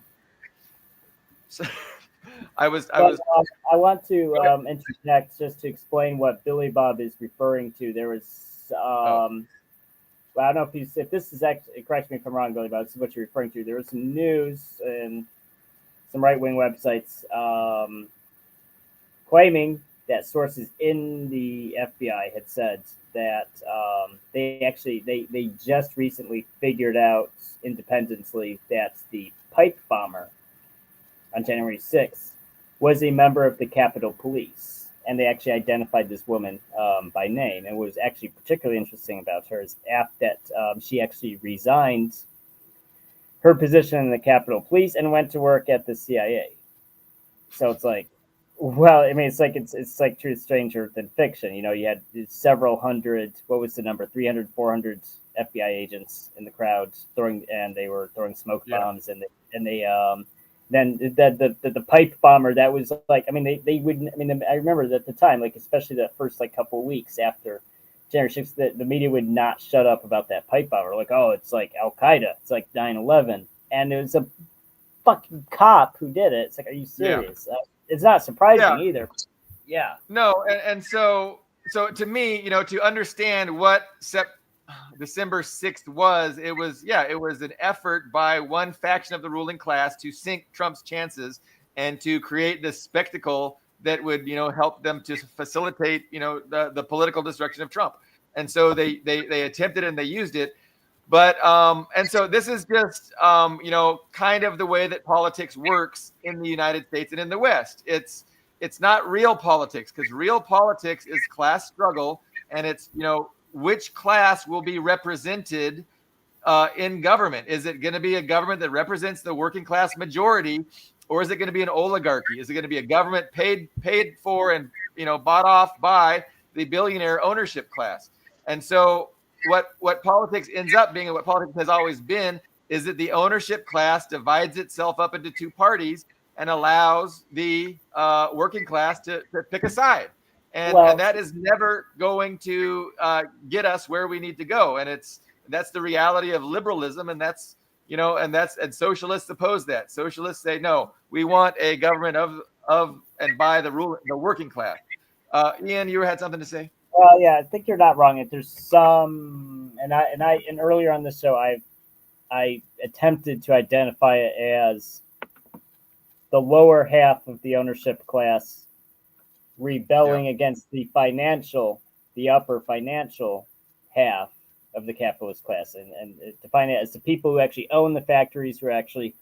I want to interject just to explain what Billy Bob is referring to. There was, I don't know if this is actually, correct me if I'm wrong, Billy Bob, this is what you're referring to. There was some news and some right-wing websites claiming that sources in the FBI had said that they just recently figured out independently that the pipe bomber on January 6th was a member of the Capitol Police. And they actually identified this woman by name. And what was actually particularly interesting about her is that she actually resigned her position in the Capitol Police and went to work at the CIA. So it's like, well, I mean, it's like truth stranger than fiction. You had several hundred, what was the number? 300, 400 FBI agents in the crowd they were throwing smoke bombs, and they then the pipe bomber, that was like, I mean, they wouldn't, I mean, I remember that at the time, like, especially the first couple of weeks after January 6th, the media would not shut up about that pipe bomber. Like, it's like Al-Qaeda, it's like 9/11, and it was a fucking cop who did it. It's like, are you serious? Yeah. It's not surprising either. Yeah. No, and so to me, to understand what December 6th was, it was an effort by one faction of the ruling class to sink Trump's chances and to create this spectacle that would, help them to facilitate, the political destruction of Trump. and so they attempted and they used it. But and so this is just kind of the way that politics works in the United States and in the West. It's not real politics, because real politics is class struggle, and it's which class will be represented in government. Is it going to be a government that represents the working class majority, or is it going to be an oligarchy? Is it going to be a government paid for and bought off by the billionaire ownership class? And so what politics ends up being, and what politics has always been, is that the ownership class divides itself up into two parties and allows the working class to pick a side. And that is never going to get us where we need to go. And that's the reality of liberalism. And that's and socialists oppose that. Socialists say, no, we want a government of and by the working class. Ian, you had something to say? Well, yeah, I think you're not wrong. If there's some, and earlier on the show, I attempted to identify it as the lower half of the ownership class rebelling against the upper financial half of the capitalist class, and define it as the people who actually own the factories, who actually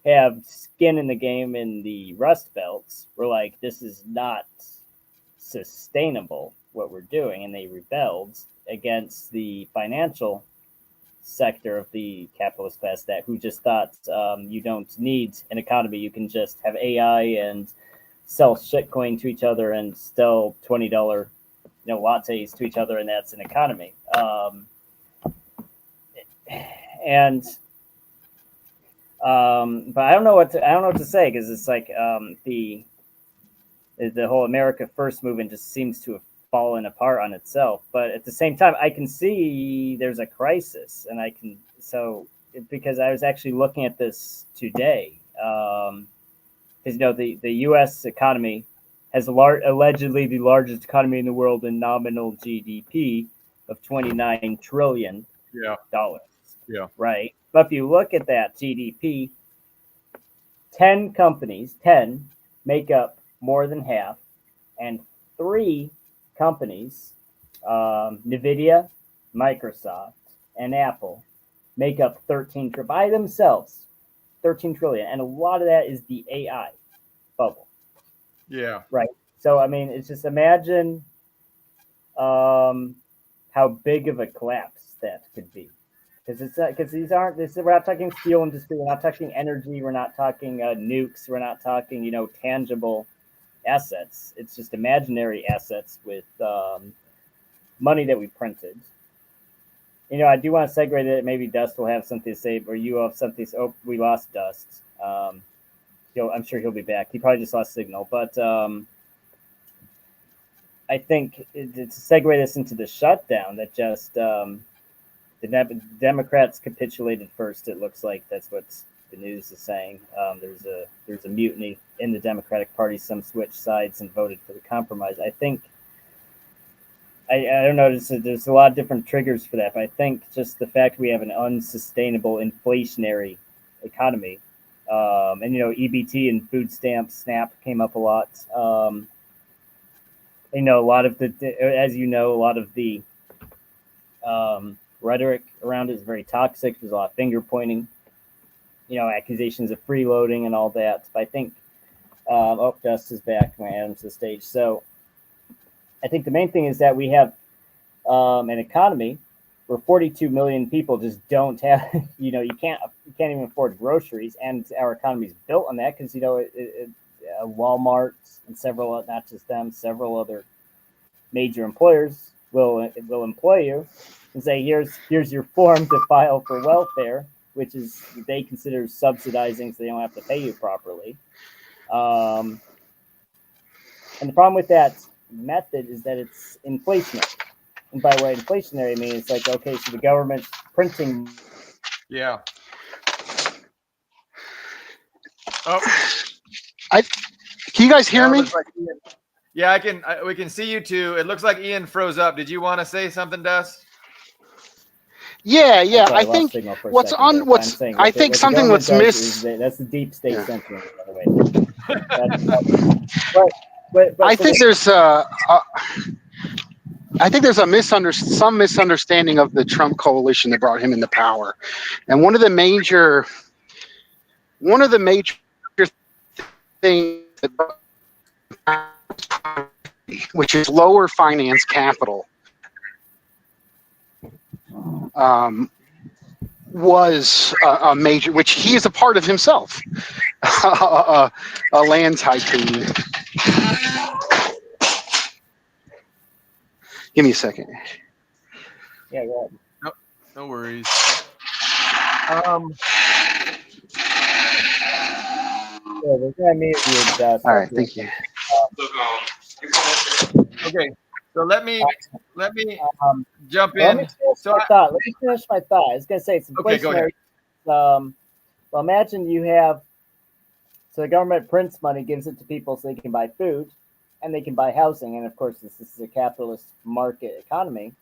have skin in the game in the Rust Belts. We're like, this is not sustainable, what we're doing, and they rebelled against the financial sector of the capitalist class who just thought you don't need an economy, you can just have AI and sell shitcoin to each other and sell $20 lattes to each other, and that's an economy. But I don't know what to say, because it's like the whole America First movement just seems to have fallen apart on itself. But at the same time, I can see there's a crisis, and because I was actually looking at this today, because the U.S. economy has allegedly the largest economy in the world in nominal GDP of $29 trillion. Yeah. Right. But if you look at that GDP, 10 companies make up more than half, and 3 companies, NVIDIA, Microsoft, and Apple, make up 13 by themselves, 13 trillion. And a lot of that is the AI bubble. Yeah. Right. So, I mean, it's just imagine how big of a collapse that could be. Because we're not talking steel industry, we're not talking energy, we're not talking nukes, we're not talking, tangible assets. It's just imaginary assets with money that we printed. I do want to segue that maybe Dust will have something to say, or you have something to say. Oh, we lost Dust. I'm sure he'll be back. He probably just lost signal. But I think to segue this into the shutdown, that just the Democrats capitulated first. It looks like that's what the news is saying. There's a mutiny in the Democratic Party. Some switched sides and voted for the compromise. I think I don't know. There's a lot of different triggers for that, but I think just the fact we have an unsustainable inflationary economy, and EBT and food stamps, SNAP came up a lot. A lot of a lot of the rhetoric around it is very toxic. There's a lot of finger pointing, accusations of freeloading and all that. But I think, Dust is back. I'm going to add him to the stage. So I think the main thing is that we have an economy where 42 million people just don't have, you can't even afford groceries. And our economy is built on that because, Walmart and not just them, several other major employers will employ you and say, here's your form to file for welfare, which is they consider subsidizing, so they don't have to pay you properly. And the problem with that method is that it's inflationary. And by way inflationary, I mean it's like, okay, so the government's printing. Yeah. Oh. Can you guys hear me? Yeah, I can. We can see you too. It looks like Ian froze up. Did you want to say something, Dust? Yeah. I think I think something that's missed. That's the deep state sentiment, by the way. But I think there's I think there's some misunderstanding of the Trump coalition that brought him into power, and one of the major things that which is lower finance capital, was a major, which he is a part of himself, a land tycoon. Give me a second. Yeah, go ahead. No worries. Yeah, we're gonna mute you, Dust. All right, thank you. Okay, so let me jump Let me in. finish So my thought. Let me finish my thought. I was gonna say it's okay, go ahead. inflationary. Well, imagine you have, so the government prints money, gives it to people so they can buy food and they can buy housing. And of course, this is a capitalist market economy.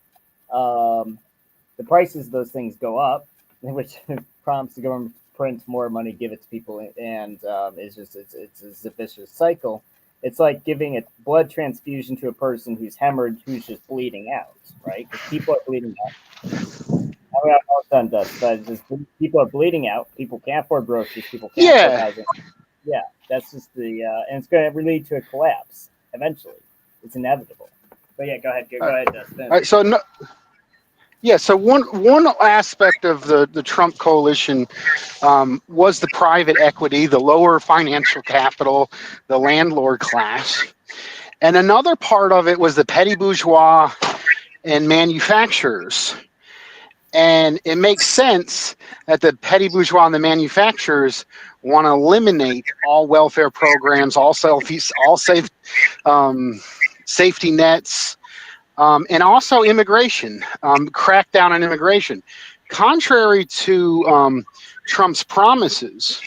The prices of those things go up, which prompts the government to print more money, give it to people, and it's a vicious cycle. It's like giving a blood transfusion to a person who's hemorrhaged, who's just bleeding out, right? Because people are bleeding out. I mean, I'm all done, Dust, but it's just people are bleeding out. People can't afford groceries. People can't afford Yeah, housing. Yeah, that's just and it's going to lead to a collapse eventually. It's inevitable. But yeah, go ahead. Go ahead, Dust. all right. So one aspect of the Trump coalition was the private equity, the lower financial capital, the landlord class, and another part of it was the petty bourgeois and manufacturers. And it makes sense that the petty bourgeois and the manufacturers want to eliminate all welfare programs, all safety nets, and also immigration, crack down on immigration. Contrary to Trump's promises,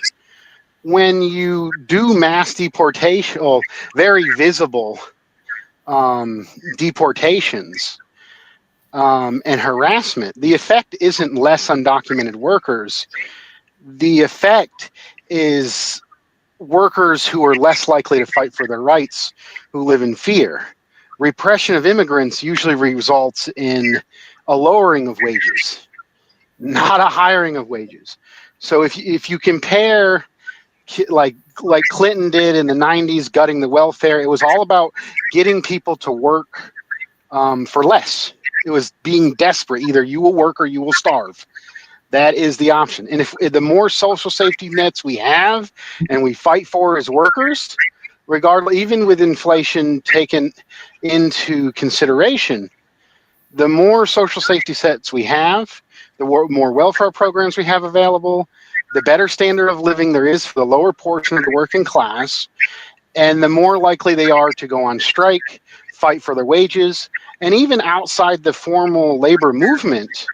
when you do mass deportation, or very visible deportations, and harassment, the effect isn't less undocumented workers. The effect is workers who are less likely to fight for their rights, who live in fear. Repression of immigrants usually results in a lowering of wages, not a hiring of wages. So if you compare like Clinton did in the 90s, gutting the welfare, it was all about getting people to work for less. It was being desperate. Either you will work or you will starve. That is the option. And if the more social safety nets we have and we fight for as workers, regardless, even with inflation taken into consideration, the more social safety sets we have, the more welfare programs we have available, the better standard of living there is for the lower portion of the working class, and the more likely they are to go on strike, fight for their wages, and even outside the formal labor movement,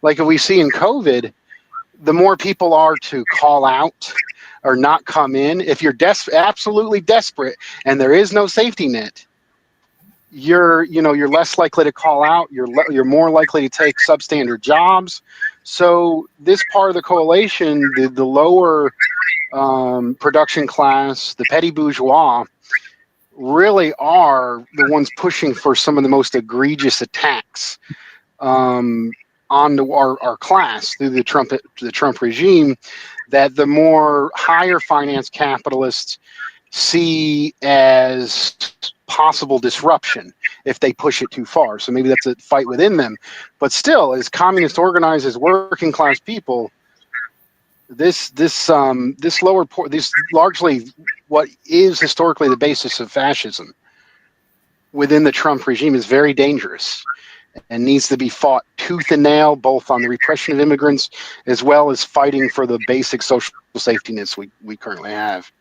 like we see in COVID, the more people are to call out or not come in. If you're absolutely desperate and there is no safety net, you're less likely to call out. You're more likely to take substandard jobs. So this part of the coalition, the lower production class, the petty bourgeois, really are the ones pushing for some of the most egregious attacks onto our class through the Trump regime, that the more higher finance capitalists see as possible disruption if they push it too far. So maybe that's a fight within them, but still, as communist organized as working class people, this largely what is historically the basis of fascism within the Trump regime is very dangerous and needs to be fought tooth and nail, both on the repression of immigrants as well as fighting for the basic social safety nets we currently have.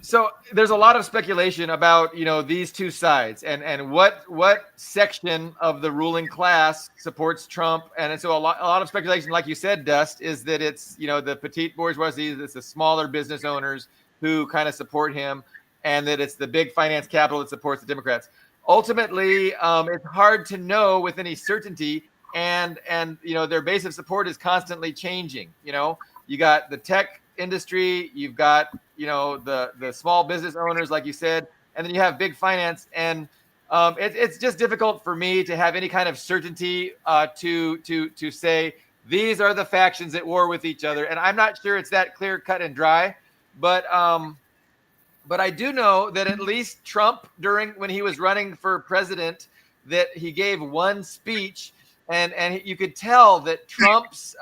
So there's a lot of speculation about these two sides and what section of the ruling class supports Trump, and so a lot of speculation, like you said, Dust, is that it's the petite bourgeoisie, it's the smaller business owners who kind of support him, and that it's the big finance capital that supports the Democrats. Ultimately, it's hard to know with any certainty, and their base of support is constantly changing. You got the tech industry, you've got the small business owners, like you said, and then you have big finance, and it's just difficult for me to have any kind of certainty to say these are the factions at war with each other, and I'm not sure it's that clear cut and dry, but I do know that at least Trump, when he was running for president, that he gave one speech, and you could tell that Trump's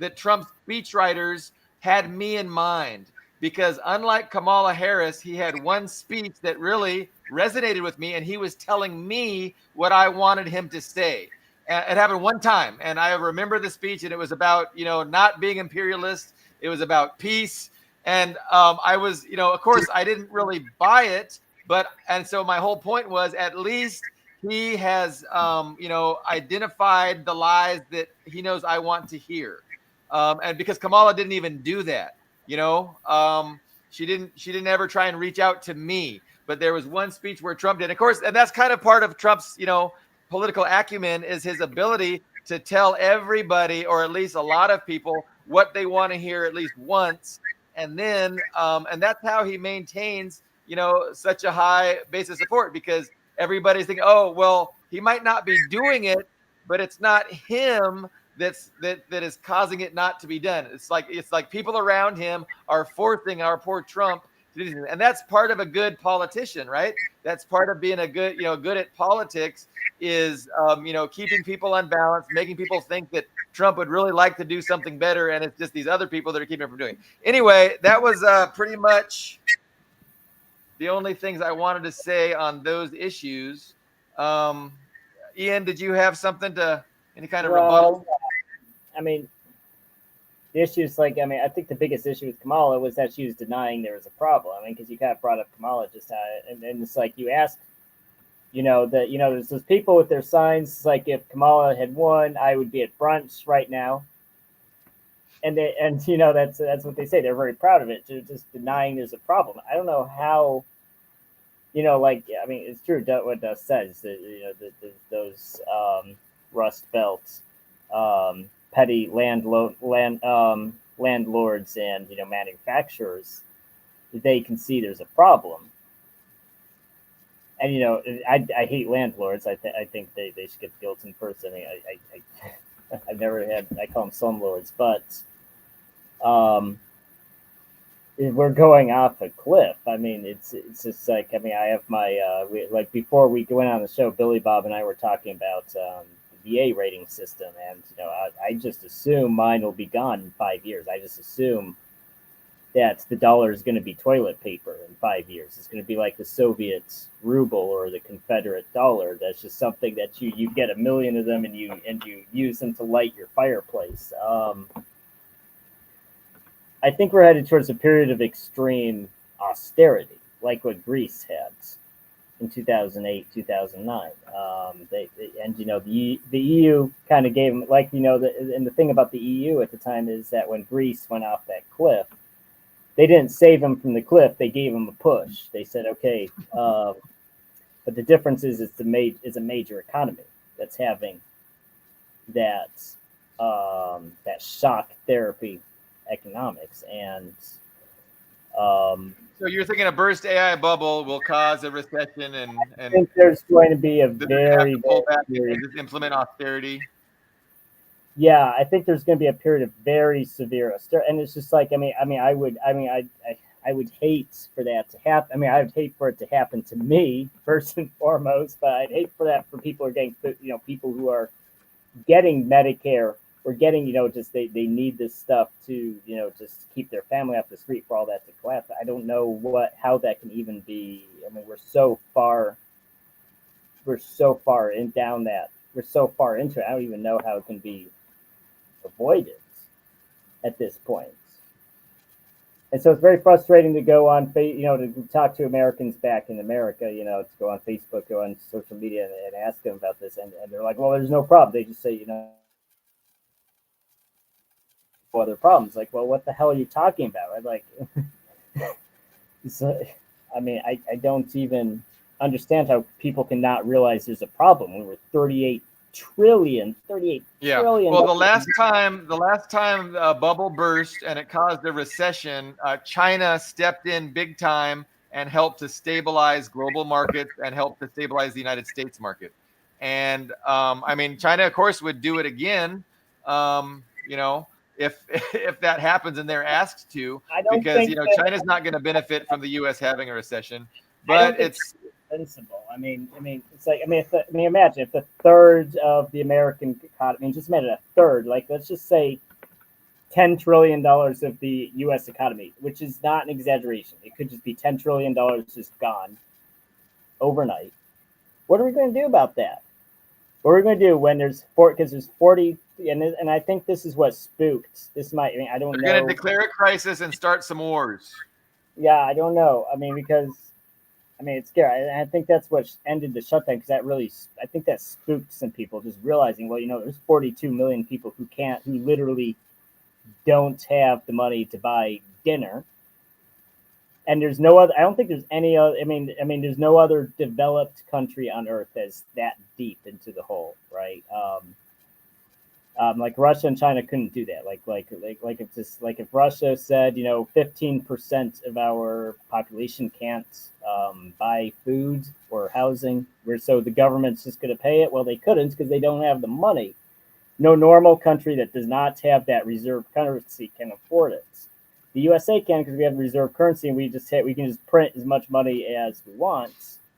speechwriters had me in mind, because unlike Kamala Harris, he had one speech that really resonated with me, and he was telling me what I wanted him to say. It happened one time, and I remember the speech, and it was about not being imperialist. It was about peace. And I was, of course, I didn't really buy it, and so my whole point was, at least he has, identified the lies that he knows I want to hear. And because Kamala didn't even do that, she didn't ever try and reach out to me. But there was one speech where Trump did, of course, and that's kind of part of Trump's, political acumen, is his ability to tell everybody, or at least a lot of people, what they want to hear at least once. And then, and that's how he maintains, such a high base of support, because everybody's thinking, oh, well, he might not be doing it, but it's not him that is causing it not to be done. It's like people around him are forcing our poor Trump to do this. And that's part of a good politician, right? That's part of being a good, good at politics, is, keeping people unbalanced, making people think that Trump would really like to do something better, and it's just these other people that are keeping him from doing it. Anyway, that was pretty much the only things I wanted to say on those issues. Ian, did you have something any kind of rebuttal? I mean, the issue is I think the biggest issue with Kamala was that she was denying there was a problem. Because you kind of brought up Kamala just now, and it's like you asked, there's those people with their signs. It's like, if Kamala had won, I would be at brunch right now. And that's what they say. They're very proud of it. They're just denying there's a problem. I don't know how. It's true what Dust says. Those Rust Belt, petty landlords and manufacturers, they can see there's a problem. And I hate landlords. I think they should get guilt in person. I've never had. I call them slumlords, but we're going off a cliff. It's just I have my before we went on the show, Billy Bob and I were talking about the VA rating system, and I just assume mine will be gone in 5 years. I just assume that the dollar is going to be toilet paper in 5 years. It's going to be like the Soviet ruble or the Confederate dollar. That's just something that you get 1 million of them, and you use them to light your fireplace. I think we're headed towards a period of extreme austerity, like what Greece had in 2008, 2009. The EU kind of gave them, and the thing about the EU at the time is that when Greece went off that cliff, they didn't save them from the cliff. They gave them a push. They said, okay, but the difference is it's a major economy that's having that shock therapy economics. And so you're thinking a burst AI bubble will cause a recession, and I think there's going to be a very just implement austerity. Yeah, I think there's going to be a period of very severe austerity, and it's just I would hate for that to happen. I would hate for it to happen to me first and foremost, but I'd hate for that for people who are getting, people who are getting Medicare or getting, just they need this stuff to, just keep their family off the street, for all that to collapse. I don't know how that can even be. We're so far into it. I don't even know how it can be avoided at this point. And so it's very frustrating to go on, to talk to Americans back in America, to go on Facebook, go on social media and ask them about this. And they're like, well, there's no problem. They just say, other problems. Like, well, what the hell are you talking about? I'm like, I don't even understand how people cannot realize there's a problem when we're 38 trillion. Well, the last time bubble burst and it caused a recession, China stepped in big time and help to stabilize global markets and help to stabilize the United States market. And I mean, China, of course, would do it again, you know, if if that happens and they're asked to, I don't because think China's not going to benefit from the U.S. having a recession. I don't But think it's invincible. It's like imagine if a third of the American economy, just imagine a third, like let's just say $10 trillion of the U.S. economy, which is not an exaggeration. It could just be $10 trillion just gone overnight. What are we going to do about that? What are we going to do when there's because there's 40, and I think this is what spooked. This might, I mean, I don't they're know. going to declare a crisis and start some wars. Yeah, I don't know. I mean, because it's scary. I think that's what ended the shutdown because I think that spooked some people just realizing, well, there's 42 million people who literally don't have the money to buy dinner. And there's no other, I don't think there's any other, there's no other developed country on earth that's that deep into the hole, right? Like Russia and China couldn't do that. If Russia said 15% of our population can't buy food or housing, so the government's just going to pay it. Well, they couldn't because they don't have the money. No normal country that does not have that reserve currency can afford it. The USA can because we have reserve currency and we can just print as much money as we want.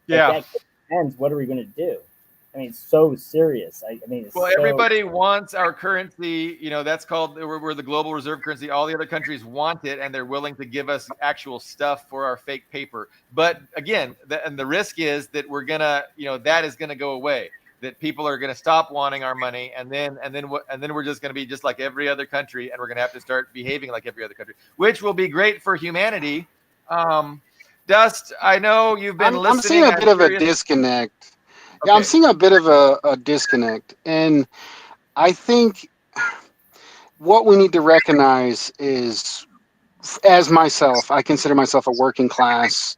Yeah. That ends. What are we going to do? It's so serious. Everybody wants our currency. That's called we're the global reserve currency. All the other countries want it, and they're willing to give us actual stuff for our fake paper. But again, the risk is that we're gonna, that is gonna go away. That people are gonna stop wanting our money, and then we're just gonna be just like every other country, and we're gonna have to start behaving like every other country, which will be great for humanity. Dust, I know you've been listening. I'm seeing a bit of a disconnect. Okay. Yeah, I'm seeing a bit of a disconnect. And I think what we need to recognize is, as myself, I consider myself a working class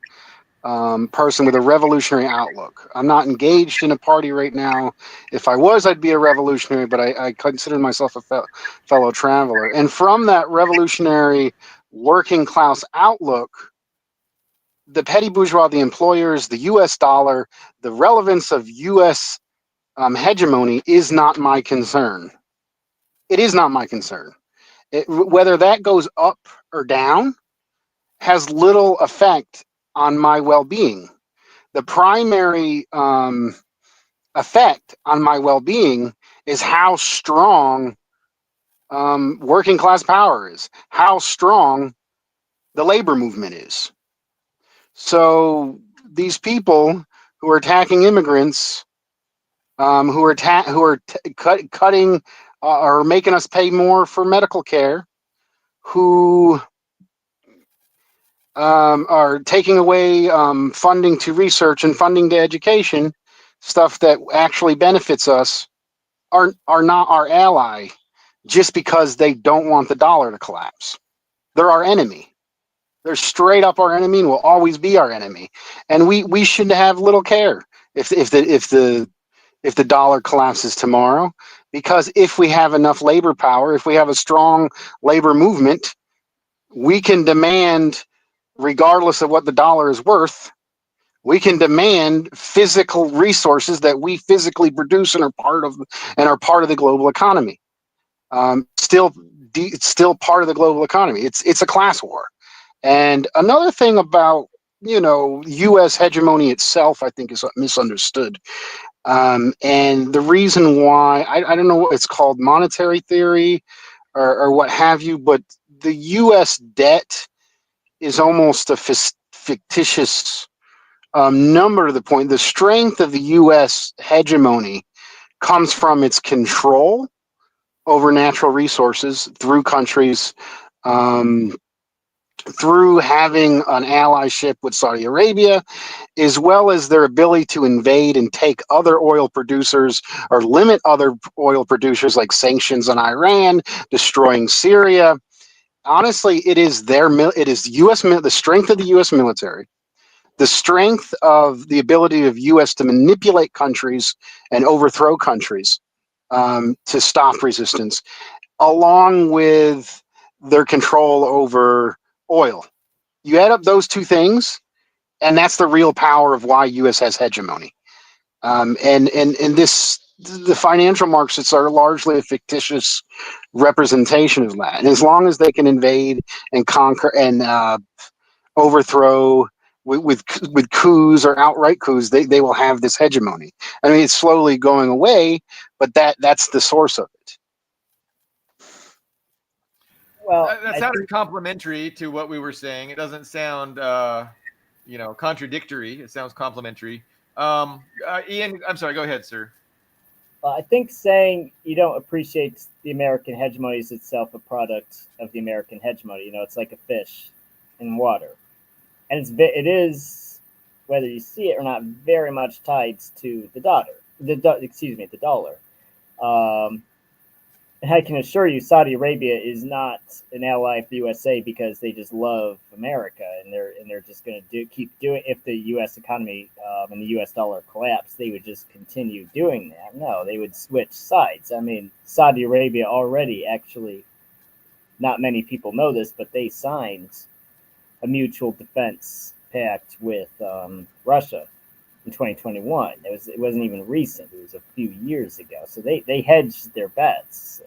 person with a revolutionary outlook. I'm not engaged in a party right now. If I was, I'd be a revolutionary, but I consider myself a fellow traveler. And from that revolutionary working class outlook, the petty bourgeois, the employers, the U.S. dollar, the relevance of U.S. Hegemony is not my concern. It is not my concern. Whether that goes up or down has little effect on my well-being. The primary effect on my well-being is how strong working class power is, how strong the labor movement is. So these people who are attacking immigrants, who are cutting or making us pay more for medical care, who are taking away funding to research and funding to education, stuff that actually benefits us, are not our ally just because they don't want the dollar to collapse. They're our enemy. They're straight up our enemy and will always be our enemy. And we should have little care if the dollar collapses tomorrow, because if we have enough labor power, if we have a strong labor movement, we can demand, regardless of what the dollar is worth, we can demand physical resources that we physically produce and are part of the global economy. It's still part of the global economy. It's a class war. And another thing about U.S. hegemony itself, I think, is misunderstood. And the reason why, I don't know what it's called, monetary theory or what have you, but the U.S. debt is almost a fictitious number to the point. The strength of the U.S. hegemony comes from its control over natural resources through countries, through having an allyship with Saudi Arabia, as well as their ability to invade and take other oil producers or limit other oil producers, like sanctions on Iran, destroying Syria. Honestly, it is the strength of the U.S. military, the strength of the ability of U.S. to manipulate countries and overthrow countries to stop resistance, along with their control over oil. You add up those two things, And that's the real power of why U.S. has hegemony. And this, the financial markets are largely a fictitious representation of that. And as long as they can invade and conquer and overthrow with coups or outright coups, they will have this hegemony. I mean, it's slowly going away, but that's the source of it. Well, That sounded complementary to what we were saying. It doesn't sound, contradictory. It sounds complementary. Ian, I'm sorry. Go ahead, sir. I think saying you don't appreciate the American hegemony is itself a product of the American hegemony. It's like a fish in water, and it is, whether you see it or not, very much tied to the dollar. Um, And I can assure you, Saudi Arabia is not an ally of the USA because they just love America, and they're just going to keep doing. If the U.S. economy and the U.S. dollar collapse, they would just continue doing that. No, they would switch sides. I mean, Saudi Arabia already, actually, not many people know this, but they signed a mutual defense pact with Russia in 2021. It wasn't even recent. It was a few years ago. So they hedged their bets.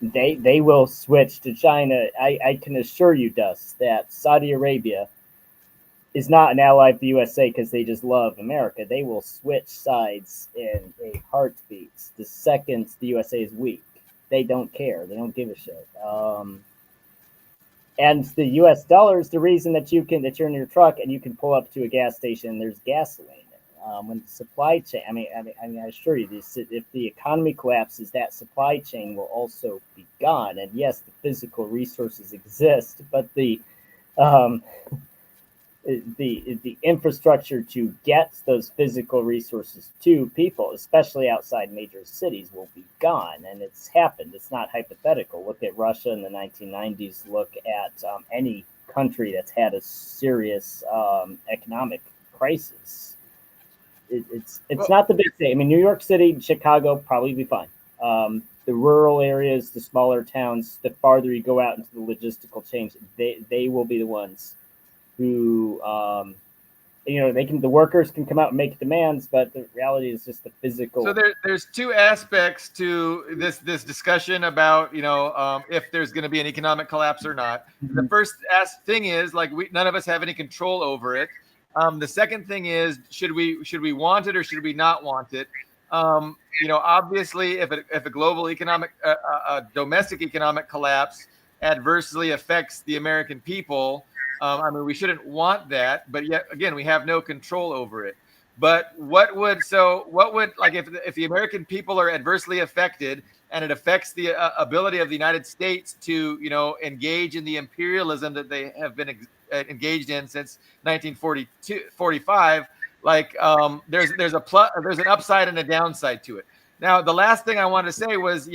They will switch to China. I can assure you, Dust, that Saudi Arabia is not an ally of the USA because they just love America. They will switch sides in a heartbeat the second the USA is weak. They don't care. They don't give a shit. And the U.S. dollar is the reason that you're in your truck and you can pull up to a gas station and there's gasoline. When the supply chain, I assure you, this, if the economy collapses, that supply chain will also be gone. And yes, the physical resources exist, but the infrastructure to get those physical resources to people, especially outside major cities, will be gone. And it's happened. It's not hypothetical. Look at Russia in the 1990s. Look at any country that's had a serious economic crisis. It's not the big thing. I mean, New York City, Chicago, probably be fine. The rural areas, the smaller towns, the farther you go out into the logistical chains, they will be the ones who, the workers can come out and make demands, but the reality is just the physical. So there's two aspects to this discussion about, if there's going to be an economic collapse or not. Mm-hmm. The first thing is, like, none of us have any control over it. The second thing is, should we want it or should we not want it? Obviously, if a global economic, domestic economic collapse adversely affects the American people, we shouldn't want that. But yet again, we have no control over it. But what would like if the American people are adversely affected and it affects the ability of the United States to engage in the imperialism that they have been engaged in since 1945, like there's an upside and a downside to it. Now, the last thing I wanted to say was,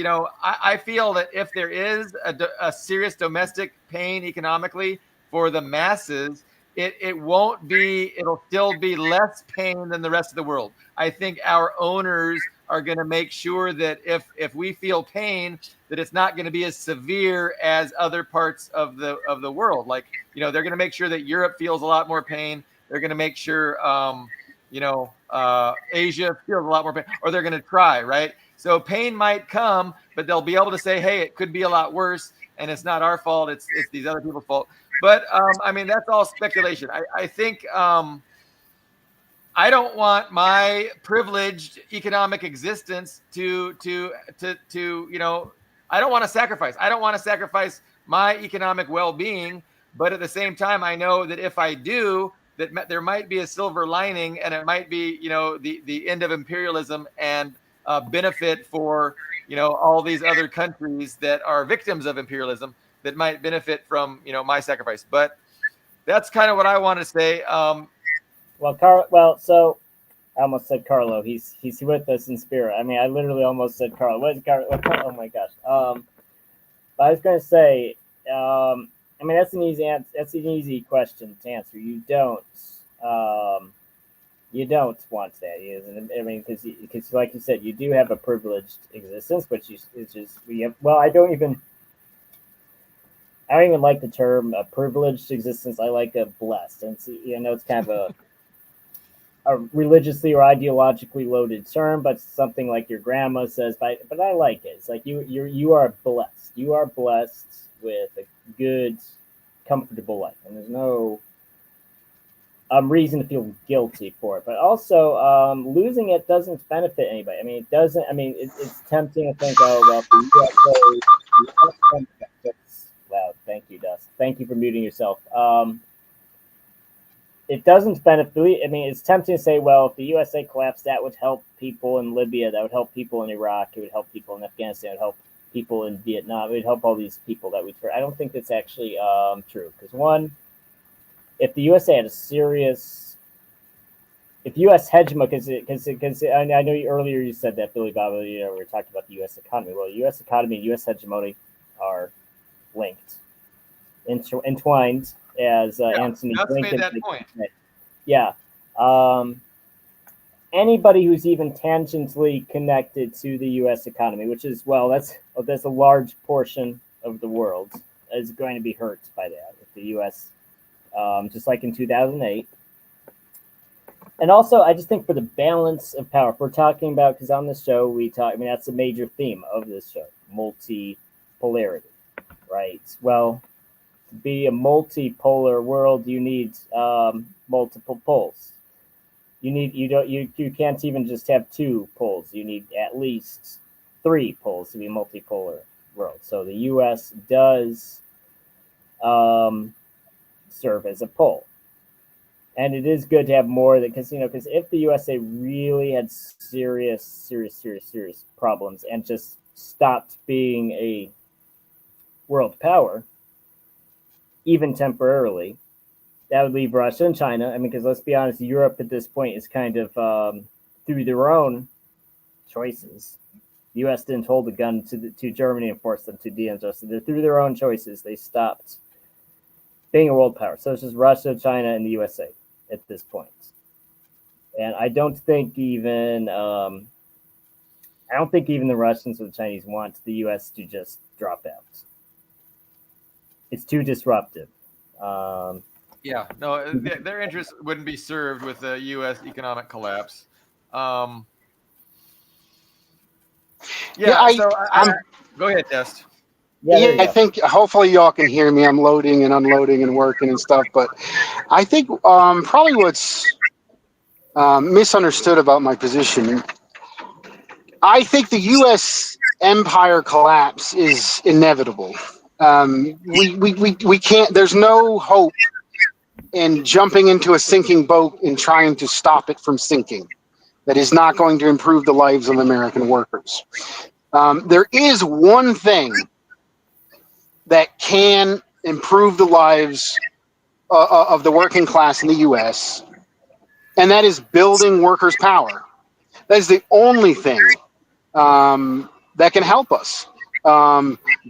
I feel that if there is a serious domestic pain economically for the masses, it'll still be less pain than the rest of the world. I think our owners are going to make sure that if we feel pain, that it's not going to be as severe as other parts of the world. Like, they're going to make sure that Europe feels a lot more pain. They're going to make sure, Asia feels a lot more pain, or they're going to try, right? So pain might come, but they'll be able to say, hey, it could be a lot worse, and it's not our fault. It's these other people's fault. But that's all speculation. I think I don't want my privileged economic existence to I don't want to sacrifice. I don't want to sacrifice my economic well-being. But at the same time, I know that if I do, that there might be a silver lining, and it might be the end of imperialism and benefit for all these other countries that are victims of imperialism that might benefit from my sacrifice. But that's kind of what I want to say. So I almost said Carlo. He's with us in spirit. I literally almost said Carlo. What is Carlo? Oh my gosh. I was going to say, that's an easy answer. That's an easy question to answer. You don't want that, because like you said, you do have a privileged existence, which is just we have. Well, I don't even. I don't even like the term privileged existence. I like a blessed, and it's, it's kind of a religiously or ideologically loaded term, but something like your grandma says. But I like it. It's like you are blessed. You are blessed with a good, comfortable life, and there's no reason to feel guilty for it. But also, losing it doesn't benefit anybody. I mean, it doesn't. I mean, it's tempting to think, oh well, the USA. That's loud. Thank you, Dust. Thank you for muting yourself. It doesn't benefit. I mean, it's tempting to say, well, if the USA collapsed, that would help people in Libya, that would help people in Iraq, it would help people in Afghanistan, it would help people in Vietnam, it would help all these people that we. I don't think that's actually true. Because one, if the USA had a serious, if U.S. hegemony, because I know earlier you said that Billy Bob, we were talking about the U.S. economy. Well, the U.S. economy and U.S. hegemony are linked, entwined, as Anthony Blinken made that point. Yeah. Anybody who's even tangentially connected to the U.S. economy, which is that's a large portion of the world, is going to be hurt by that. If the U.S. Just like in 2008. And also, I just think for the balance of power, if we're talking about, because on this show we talk, I mean that's a major theme of this show, multipolarity, right? Well, to be a multipolar world, you need multiple poles. You can't even just have 2 poles. You need at least 3 poles to be a multipolar world. So the U.S. does serve as a pole, and it is good to have more because if the USA really had serious problems and just stopped being a world power, even temporarily, that would leave Russia and China. I mean, because let's be honest, Europe at this point is kind of through their own choices. The U.S. didn't hold a gun to Germany and force them to de-industrialize. They're through their own choices. They stopped being a world power. So it's just Russia, China, and the USA at this point. And I don't think even the Russians or the Chinese want the U.S. to just drop out. It's too disruptive. Yeah, no, their interests wouldn't be served with a U.S. economic collapse. Go ahead, Dest. Yeah, I think hopefully y'all can hear me. I'm loading and unloading and working and stuff, but I think probably what's misunderstood about my position, I think the U.S. empire collapse is inevitable. We can't. There's no hope in jumping into a sinking boat and trying to stop it from sinking. That is not going to improve the lives of American workers. There is one thing that can improve the lives of the working class in the U.S., and that is building workers' power. That is the only thing that can help us.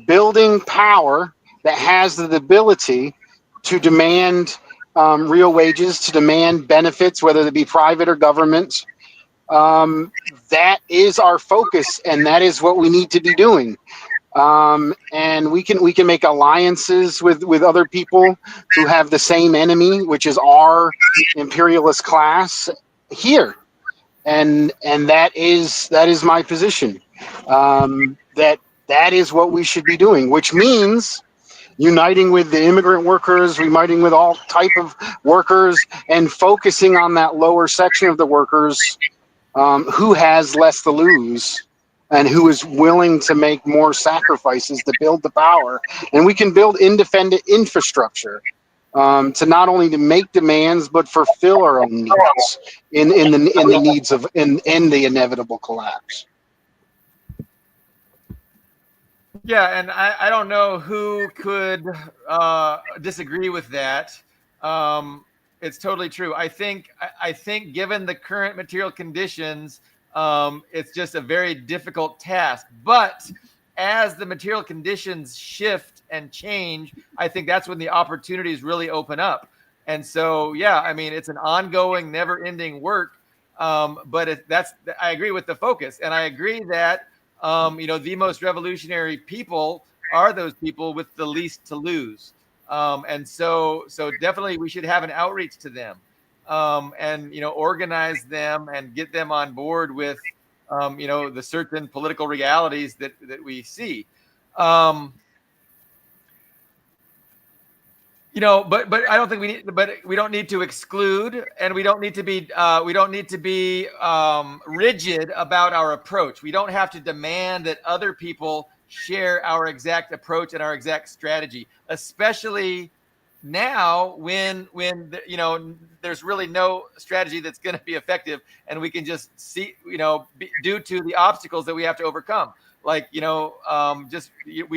Building power that has the ability to demand real wages, to demand benefits, whether they be private or government. That is our focus, and that is what we need to be doing. And we can make alliances with other people who have the same enemy, which is our imperialist class here, and that is my position. That is what we should be doing, which means uniting with the immigrant workers, uniting with all type of workers, and focusing on that lower section of the workers who has less to lose and who is willing to make more sacrifices to build the power. And we can build independent infrastructure to not only to make demands but fulfill our own needs in the needs of in the inevitable collapse. Yeah, and I don't know who could disagree with that. It's totally true. I think given the current material conditions, it's just a very difficult task. But as the material conditions shift and change, I think that's when the opportunities really open up. And so, yeah, I mean, it's an ongoing, never-ending work. But I agree with the focus, and I agree that the most revolutionary people are those people with the least to lose. And so definitely we should have an outreach to them, and organize them and get them on board with the certain political realities that we see. Um, but I don't think we don't need to exclude, and we don't need to be rigid about our approach. We don't have to demand that other people share our exact approach and our exact strategy, especially now when there's really no strategy that's going to be effective, and we can just see due to the obstacles that we have to overcome, like we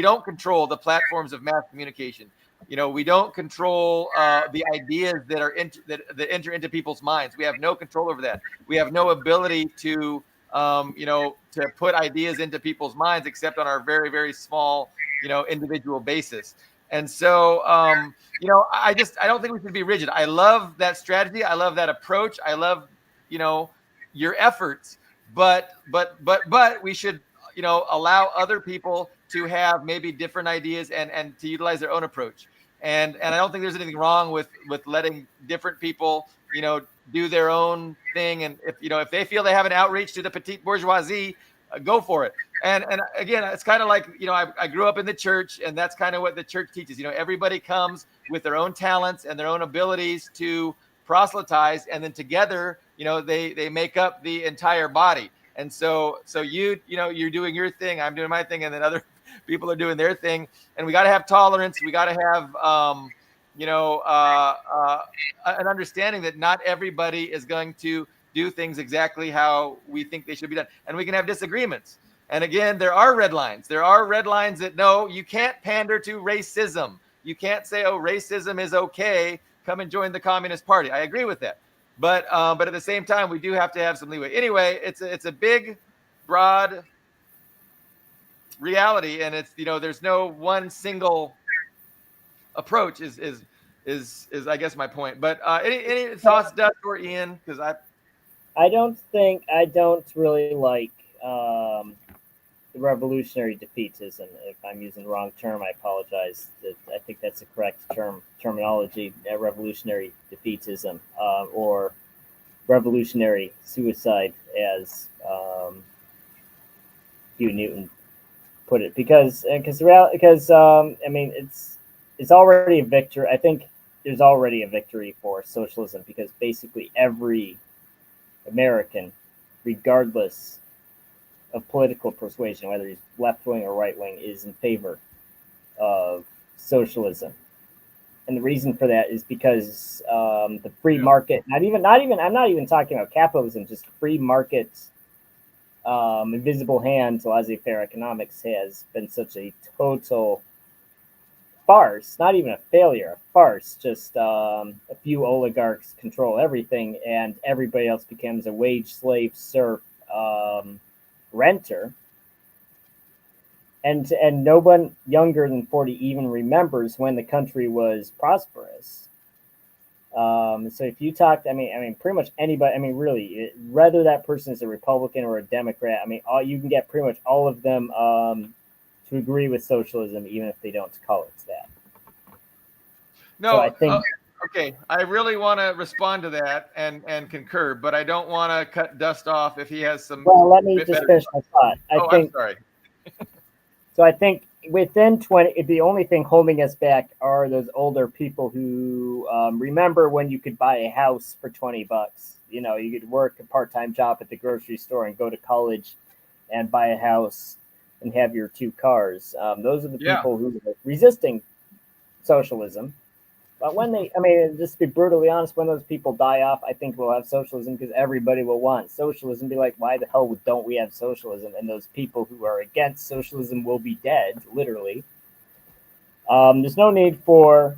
don't control the platforms of mass communication. We don't control the ideas that enter into people's minds. We have no control over that. We have no ability to to put ideas into people's minds except on our very, very small individual basis. And so I don't think we should be rigid. I love that strategy. I love that approach. I love your efforts, but we should allow other people to have maybe different ideas and to utilize their own approach. And I don't think there's anything wrong with letting different people do their own thing. And if they feel they have an outreach to the petite bourgeoisie, go for it. And again, it's kind of like I grew up in the church, and that's kind of what the church teaches. Everybody comes with their own talents and their own abilities to proselytize, and then together they make up the entire body. And so you're doing your thing, I'm doing my thing, and then other people are doing their thing. And we got to have tolerance. We got to have an understanding that not everybody is going to do things exactly how we think they should be done, and we can have disagreements. And again, there are red lines. There are red lines that no, you can't pander to racism. You can't say, oh, racism is okay, come and join the Communist Party. I agree with that. But at the same time, we do have to have some leeway. Anyway, it's a big, broad reality, and it's there's no one single approach. Is I guess my point. But any thoughts, Doug or Ian? Because I don't really like the revolutionary defeatism. If I'm using the wrong term, I apologize. I think that's the correct terminology. Revolutionary defeatism, or revolutionary suicide, as Hugh Newton put it. Because I mean, it's already a victory. I think there's already a victory for socialism, because basically every American, regardless of political persuasion, whether he's left wing or right wing, is in favor of socialism. And the reason for that is because the free market, I'm not even talking about capitalism, just free market, invisible hand to laissez-faire economics has been such a total farce, not even a failure, a farce. Just a few oligarchs control everything, and everybody else becomes a wage slave, serf, renter. And no one younger than 40 even remembers when the country was prosperous. So if you talk, I mean, pretty much anybody, I mean, really, whether that person is a Republican or a Democrat, I mean, you can get pretty much all of them to agree with socialism, even if they don't call it that. No, so I think. Okay, I really want to respond to that and concur, but I don't want to cut Dust off if he has some. Well, let me just finish my thought. I'm sorry. So I think within 20, the only thing holding us back are those older people who remember when you could buy a house for $20. You could work a part-time job at the grocery store and go to college and buy a house and have your 2 cars. Those are the people who are resisting socialism. But just to be brutally honest, when those people die off, I think we'll have socialism, because everybody will want socialism. Be like, why the hell don't we have socialism? And those people who are against socialism will be dead, literally. There's no need for,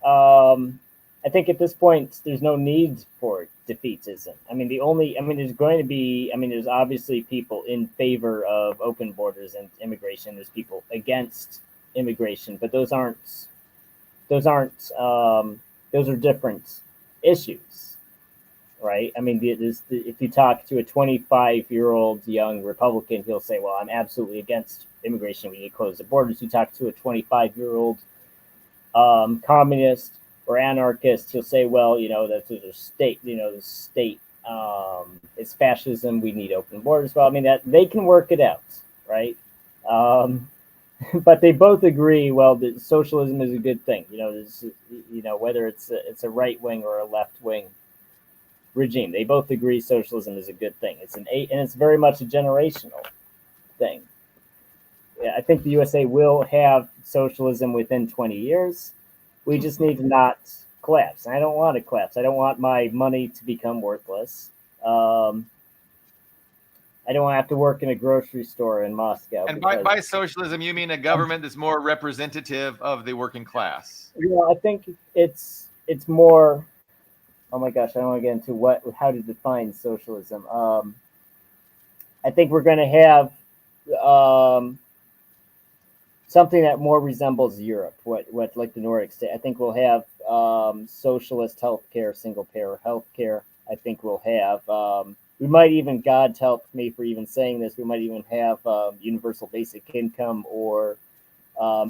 I think at this point, there's no need for defeatism. There's obviously people in favor of open borders and immigration. There's people against immigration, but those are different issues. right? I mean, if you talk to a 25-year-old young Republican, he'll say, well, I'm absolutely against immigration. We need to close the borders. You talk to a 25-year-old communist or anarchist, he'll say, well, that's a state, the state it's fascism. We need open borders. Well, I mean, that they can work it out, right? But they both agree, well, that socialism is a good thing. Whether it's a right wing or a left wing regime, they both agree socialism is a good thing. And it's very much a generational thing. Yeah, I think the USA will have socialism within 20 years. We just need to not collapse. And I don't want to collapse. I don't want my money to become worthless. I don't want to have to work in a grocery store in Moscow. And by socialism, you mean a government that's more representative of the working class? I think it's more. Oh my gosh, I don't want to get into how to define socialism. I think we're going to have something that more resembles Europe, what like the Nordic state. I think we'll have socialist healthcare, single payer healthcare. I think we'll have. We might even, God help me for even saying this, we might even have universal basic income or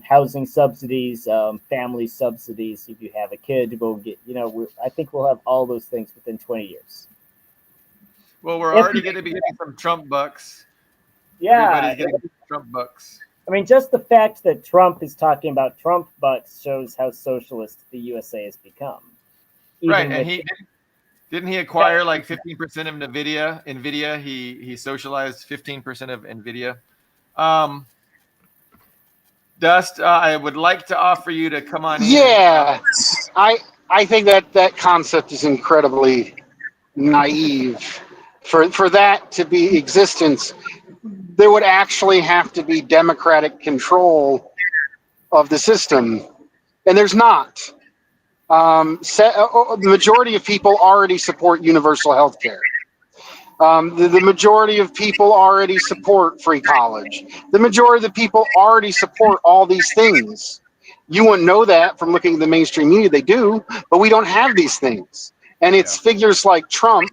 housing subsidies, family subsidies. If you have a kid, we'll get. I think we'll have all those things within 20 years. Well, we're already going to be getting some Trump bucks. Yeah, everybody's getting Trump bucks. I mean, just the fact that Trump is talking about Trump bucks shows how socialist the USA has become. Right, and didn't he acquire like 15% of NVIDIA? NVIDIA, he socialized 15% of NVIDIA. Dust, I would like to offer you to come on in. Yeah, I think that concept is incredibly naive. For that to be existence, there would actually have to be democratic control of the system, and there's not. The majority of people already support universal health care. The majority of people already support free college. The majority of the people already support all these things. You wouldn't know that from looking at the mainstream media. They do, but we don't have these things. And it's figures like Trump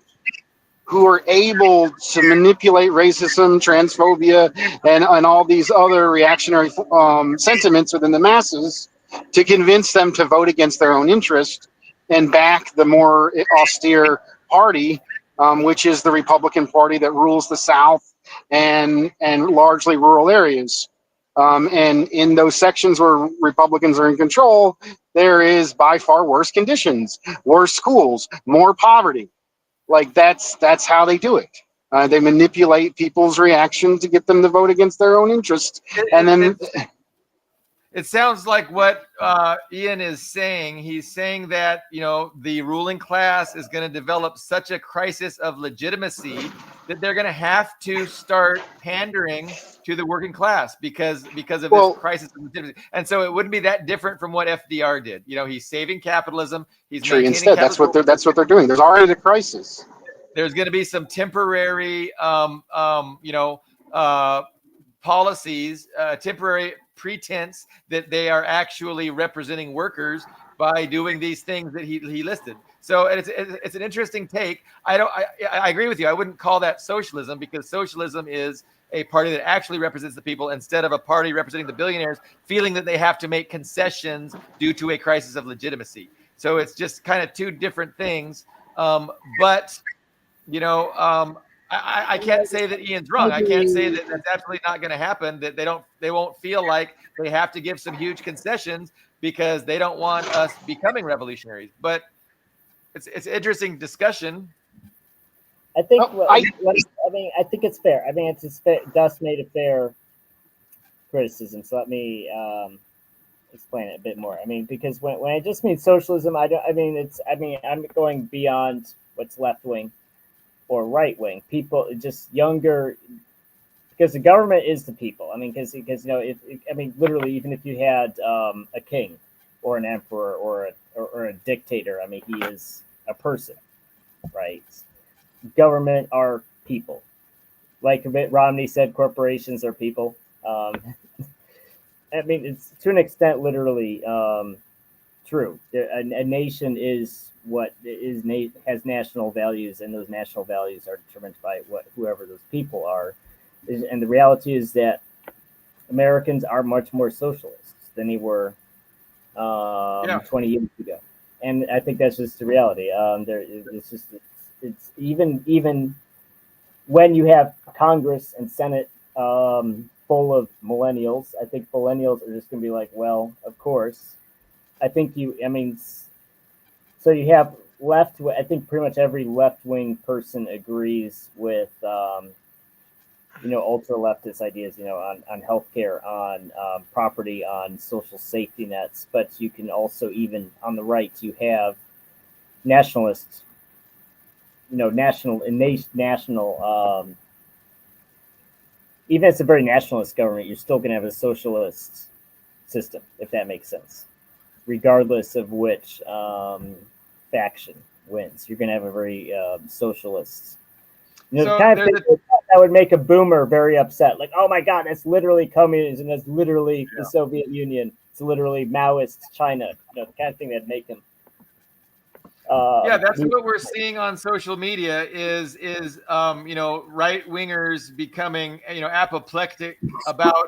who are able to manipulate racism, transphobia, and all these other reactionary sentiments within the masses to convince them to vote against their own interest and back the more austere party, which is the Republican Party that rules the South and largely rural areas. And in those sections where Republicans are in control, there is by far worse conditions, worse schools, more poverty. Like that's how they do it. They manipulate people's reaction to get them to vote against their own interest, and then it sounds like what Ian is saying. He's saying that the ruling class is going to develop such a crisis of legitimacy that they're going to have to start pandering to the working class because of this crisis of legitimacy. And so it wouldn't be that different from what FDR did. He's saving capitalism. He's maintaining instead capital. That's what they're doing. There's already a crisis. There's going to be some temporary policies, temporary pretense that they are actually representing workers by doing these things that he listed. So it's an interesting take. I agree with you. I wouldn't call that socialism because socialism is a party that actually represents the people instead of a party representing the billionaires feeling that they have to make concessions due to a crisis of legitimacy. So it's just kind of two different things. But I can't say that Ian's wrong. I can't say that that's absolutely not going to happen, that they won't feel like they have to give some huge concessions because they don't want us becoming revolutionaries. But it's an interesting discussion. I think I think it's fair. I mean, it's fair. Dust made a fair criticism. So let me explain it a bit more. I mean, because when I just mean socialism, I'm going beyond what's left wing or right wing. People just younger, because the government is the people. I mean, because literally, even if you had a king or an emperor or a dictator, I mean, he is a person, right? Government are people. Like Mitt Romney said, corporations are people. I mean, it's to an extent literally true. A nation is what is has national values, and those national values are determined by what whoever those people are. And the reality is that Americans are much more socialists than they were Yeah. 20 years ago, and I think that's just the reality. It's just it's even when you have Congress and Senate full of millennials, I think millennials are just going to be like, well, of course. I mean, so you have left. I think pretty much every left wing person agrees with, ultra leftist ideas, on healthcare, on property, on social safety nets. But you can also, even on the right, you have nationalists, national. Even if it's a very nationalist government, you're still going to have a socialist system, if that makes sense, regardless of which faction wins. You're going to have a very socialist. The So kind of there's thing that would make a boomer very upset. Like, oh my God, that's literally communism. That's literally the Soviet Union. It's literally Maoist China. The kind of thing that'd make them. Yeah, that's what we're seeing on social media is right wingers becoming apoplectic about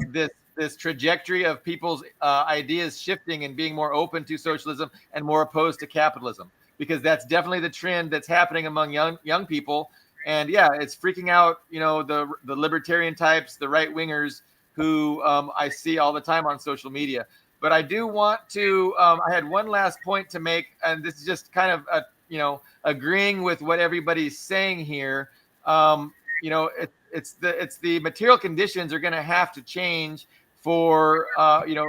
this trajectory of people's ideas shifting and being more open to socialism and more opposed to capitalism, because that's definitely the trend that's happening among young people. And yeah, it's freaking out the libertarian types, the right wingers who I see all the time on social media. But I do want to. I had one last point to make, and this is just kind of agreeing with what everybody's saying here. It's the material conditions are going to have to change for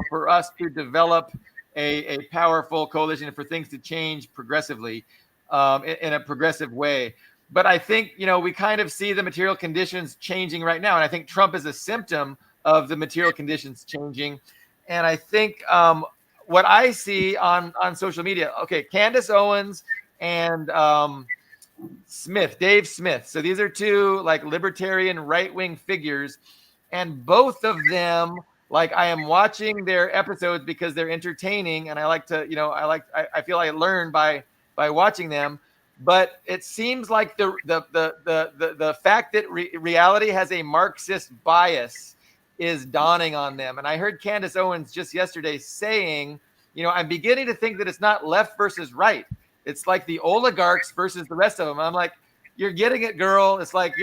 for us to develop a powerful coalition, and for things to change progressively in a progressive way. But I think we kind of see the material conditions changing right now, and I think Trump is a symptom of the material conditions changing. And I think what I see on social media, okay, Candace Owens and Dave Smith. So these are two like libertarian right-wing figures, and both of them, like, I am watching their episodes because they're entertaining, and I like to, I feel I learn by watching them. But it seems like the fact that reality has a Marxist bias is dawning on them. And I heard Candace Owens just yesterday saying, I'm beginning to think that it's not left versus right. It's like the oligarchs versus the rest of them. I'm like, you're getting it, girl. It's like,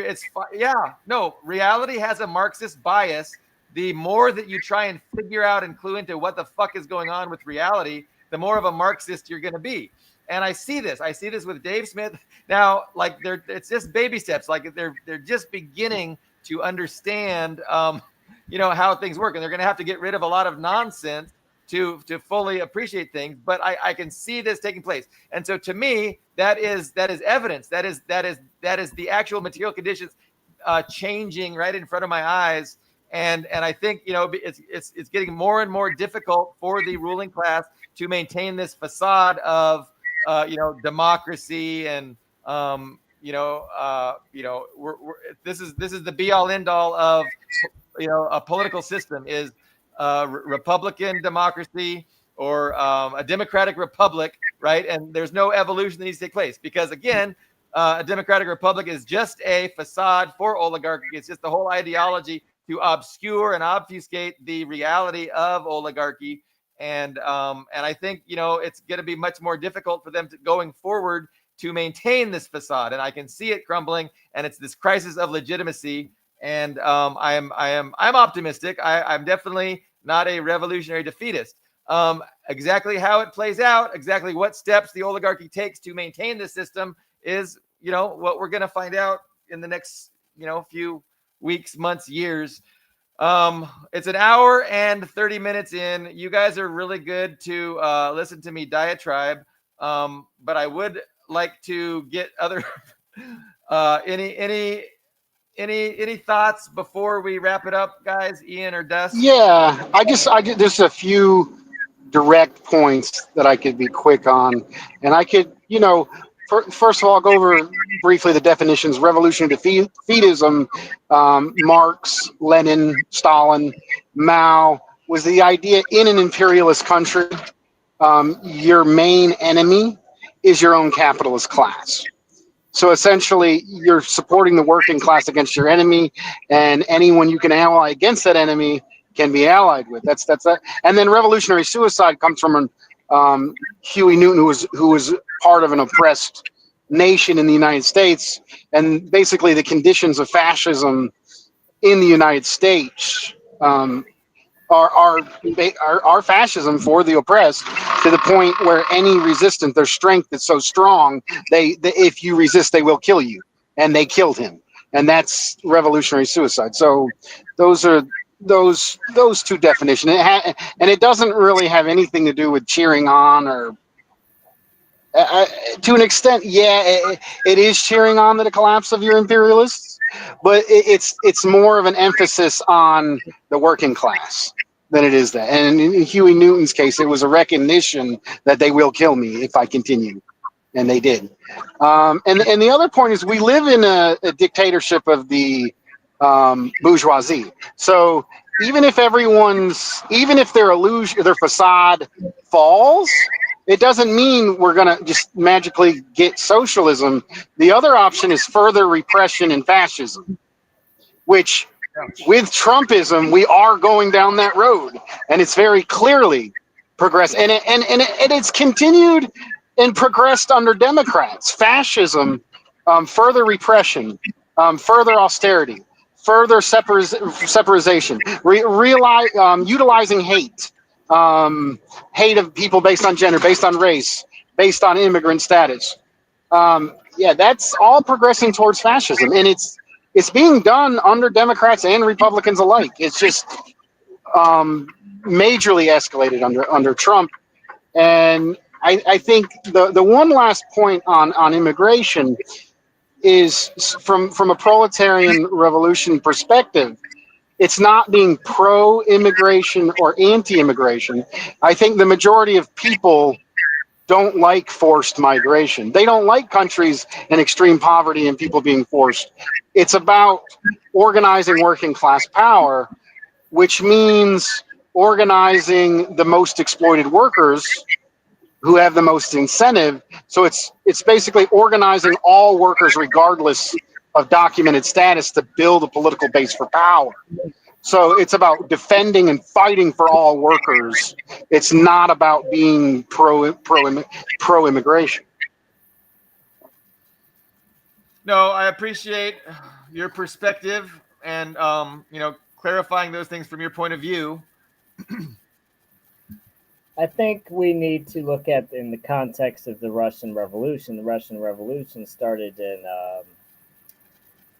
reality has a Marxist bias. The more that you try and figure out and clue into what the fuck is going on with reality, the more of a Marxist you're going to be. And I see this with Dave Smith now. Like, it's just baby steps. Like they're just beginning to understand, how things work, and they're going to have to get rid of a lot of nonsense to fully appreciate things. But I can see this taking place, and so to me, that is evidence. That is the actual material conditions changing right in front of my eyes. And I think it's getting more and more difficult for the ruling class to maintain this facade of democracy and this is the be all end all of a political system is Republican democracy or a democratic republic, right? And there's no evolution that needs to take place, because again, a democratic republic is just a facade for oligarchy. It's just the whole ideology to obscure and obfuscate the reality of oligarchy. And I think it's going to be much more difficult for them going forward to maintain this facade. And I can see it crumbling, and it's this crisis of legitimacy. And I'm optimistic. I'm definitely not a revolutionary defeatist. Exactly how it plays out, exactly what steps the oligarchy takes to maintain the system is, what we're going to find out in the next, few weeks, months, years. It's an hour and 30 minutes in. You guys are really good to listen to me diatribe. But I would like to get other any thoughts before we wrap it up, guys? Ian or Dust? Yeah, I get just a few direct points that I could be quick on, and I could, first of all, I'll go over briefly the definitions. Revolutionary defeatism, Marx, Lenin, Stalin, Mao, was the idea in an imperialist country your main enemy is your own capitalist class. So essentially, you're supporting the working class against your enemy, and anyone you can ally against that enemy can be allied with. That's that. And then revolutionary suicide comes from Huey Newton, who was part of an oppressed nation in the United States, and basically the conditions of fascism in the United States. Are fascism for the oppressed, to the point where any resistance, their strength is so strong, they if you resist, they will kill you, and they killed him, and that's revolutionary suicide. So those are those two definitions, and it doesn't really have anything to do with cheering on or. To an extent, yeah, it is cheering on the collapse of your imperialists, but it's more of an emphasis on the working class than it is that. And in Huey Newton's case, it was a recognition that they will kill me if I continue, and they did. And the other point is, we live in a dictatorship of the bourgeoisie. So even if their illusion, their facade falls, it doesn't mean we're going to just magically get socialism. The other option is further repression and fascism, which with Trumpism, we are going down that road. And it's very clearly progressed. And it's continued and progressed under Democrats. Fascism, further repression, further austerity, further separation, utilizing hate. Hate of people based on gender, based on race, based on immigrant status. That's all progressing towards fascism, and it's being done under Democrats and Republicans alike. It's just majorly escalated under Trump. And I think the one last point on immigration is from a proletarian revolution perspective. It's not being pro-immigration or anti-immigration. I think the majority of people don't like forced migration. They don't like countries in extreme poverty and people being forced. It's about organizing working class power, which means organizing the most exploited workers who have the most incentive. So it's basically organizing all workers regardless of documented status to build a political base for power. So it's about defending and fighting for all workers. It's not about being pro immigration. No, I appreciate your perspective and clarifying those things from your point of view. I think we need to look at in the context of the Russian Revolution. The Russian Revolution started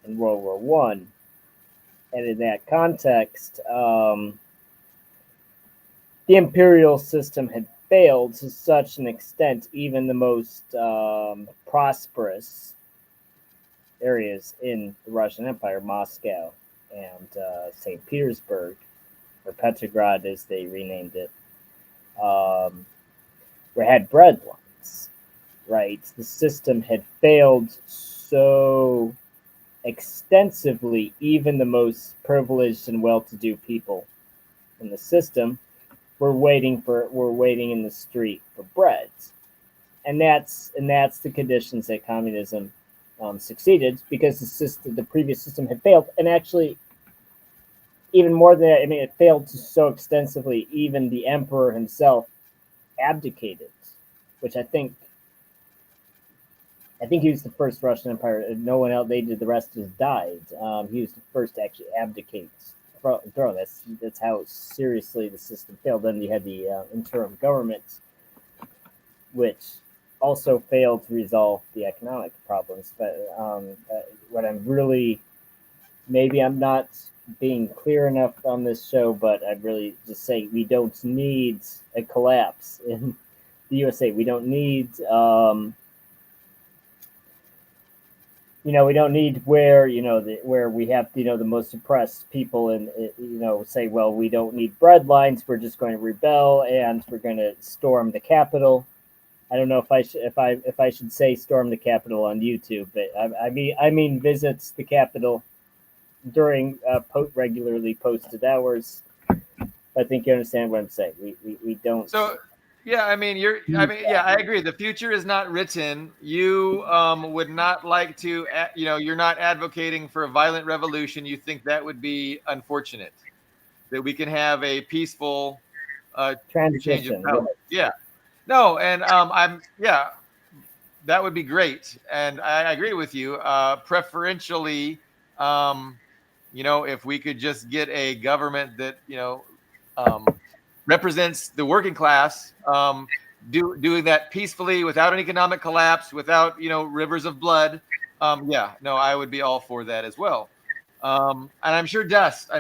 in World War One, and in that context, the imperial system had failed to such an extent. Even the most prosperous areas in the Russian Empire, Moscow and St. Petersburg, or Petrograd as they renamed it, had breadlines, right? The system had failed so extensively. Even the most privileged and well-to-do people in the system were waiting in the street for bread, and that's the conditions that communism succeeded, because the previous system had failed. And actually, even more than that, I mean, it failed so extensively, even the emperor himself abdicated, which I think he was the first Russian Empire. No one else, the rest just died. He was the first to actually abdicate the throne. That's how seriously the system failed. Then you had the interim government, which also failed to resolve the economic problems. But what I'm really, maybe I'm not being clear enough on this show, but I'd really just say we don't need a collapse in the USA. We don't need, we don't need where where we have the most oppressed people, and say, well, we don't need breadlines. We're just going to rebel and we're going to storm the Capitol. I don't know if I should say storm the Capitol on YouTube, but I mean visits the Capitol during regularly posted hours. I think you understand what I'm saying. We don't. So Yeah, I mean, I agree. The future is not written. You would not like to, you're not advocating for a violent revolution. You think that would be unfortunate, that we can have a peaceful change of Transition, power. yes. Yeah. No, and that would be great. And I agree with you. Preferentially, um, if we could just get a government that, um, represents the working class, doing that peacefully without an economic collapse, without, rivers of blood. I would be all for that as well. And I'm sure Dust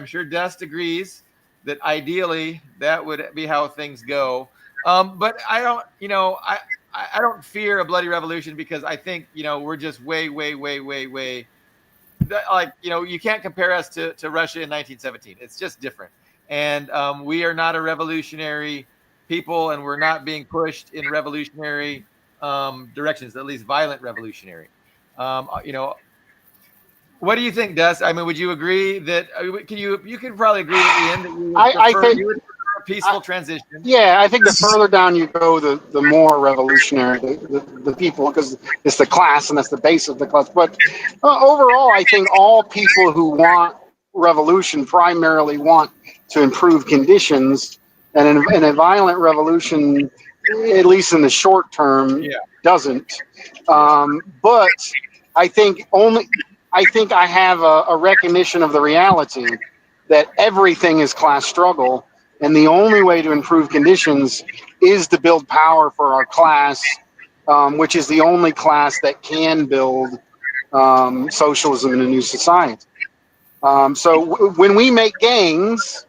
agrees that ideally that would be how things go. But I don't, I don't fear a bloody revolution because I think, we're just way, way, way, way, way like, you can't compare us to Russia in 1917. It's just different. And we are not a revolutionary people, and we're not being pushed in revolutionary directions, at least violent revolutionary. Um, you know, what do you think, Dust? I mean, would you agree that you could probably agree with Ian that I think, you would prefer a I, peaceful transition? yeah, I think the further down you go, the more revolutionary the people, because it's the class and that's the base of the class. But overall, I think all people who want revolution primarily want to improve conditions, and in a violent revolution, at least in the short term, Yeah, doesn't. yeah, But I think only I think I have a recognition of the reality that everything is class struggle, and the only way to improve conditions is to build power for our class, which is the only class that can build socialism in a new society. When we make gains,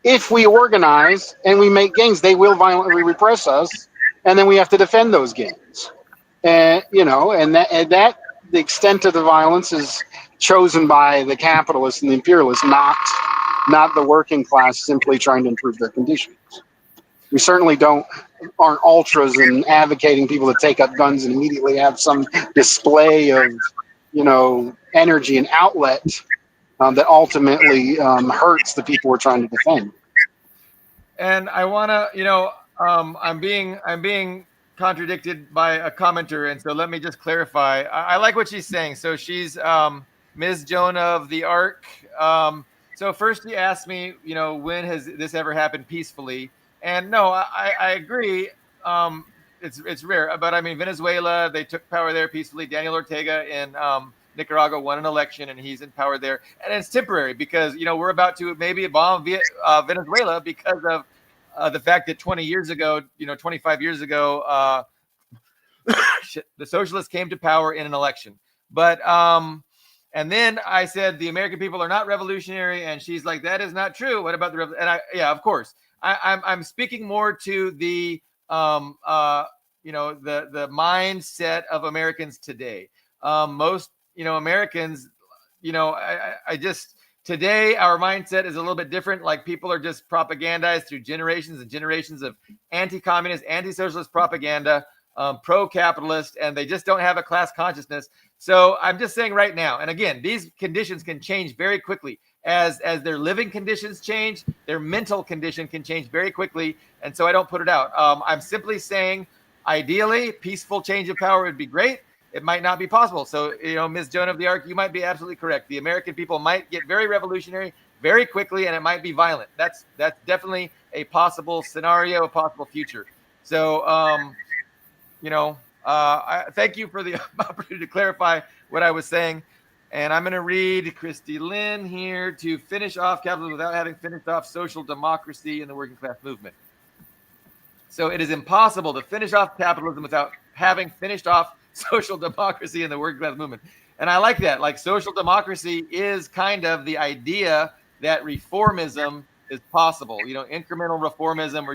if we organize and we make gains, they will violently repress us, and then we have to defend those gains. And the extent of the violence is chosen by the capitalists and the imperialists, not the working class simply trying to improve their conditions. We certainly aren't ultras and advocating people to take up guns and immediately have some display of energy and outlet that ultimately hurts the people we're trying to defend. and I want to, I'm being contradicted by a commenter, and so let me just clarify. I like what she's saying. So she's Ms. Jonah of the Ark. So first, she asked me, when has this ever happened peacefully? And no, I agree. It's rare, but I mean, Venezuela, they took power there peacefully. Daniel Ortega in Nicaragua won an election, and he's in power there, and it's temporary because we're about to maybe bomb Venezuela because of the fact that 20 years ago, 25 years ago, the socialists came to power in an election. But and then I said the American people are not revolutionary, and she's like, that is not true. What about yeah, of course. I'm speaking more to the the mindset of Americans today. Most Americans, I just today our mindset is a little bit different. Like people are just propagandized through generations and generations of anti-communist, anti-socialist propaganda, pro-capitalist, and they just don't have a class consciousness. So I'm just saying right now, and again, these conditions can change very quickly. As their living conditions change, their mental condition can change very quickly, and so I don't put it out. I'm simply saying, ideally, peaceful change of power would be great. It might not be possible. So, Ms. Joan of the Ark, you might be absolutely correct. The American people might get very revolutionary very quickly, and it might be violent. That's definitely a possible scenario, a possible future. So, I thank you for the opportunity to clarify what I was saying. And I'm going to read Christy Lynn here to finish off capitalism without having finished off social democracy in the working class movement. So it is impossible to finish off capitalism without having finished off social democracy in the working class movement. And I like that. Like social democracy is kind of the idea that reformism is possible. Incremental reformism.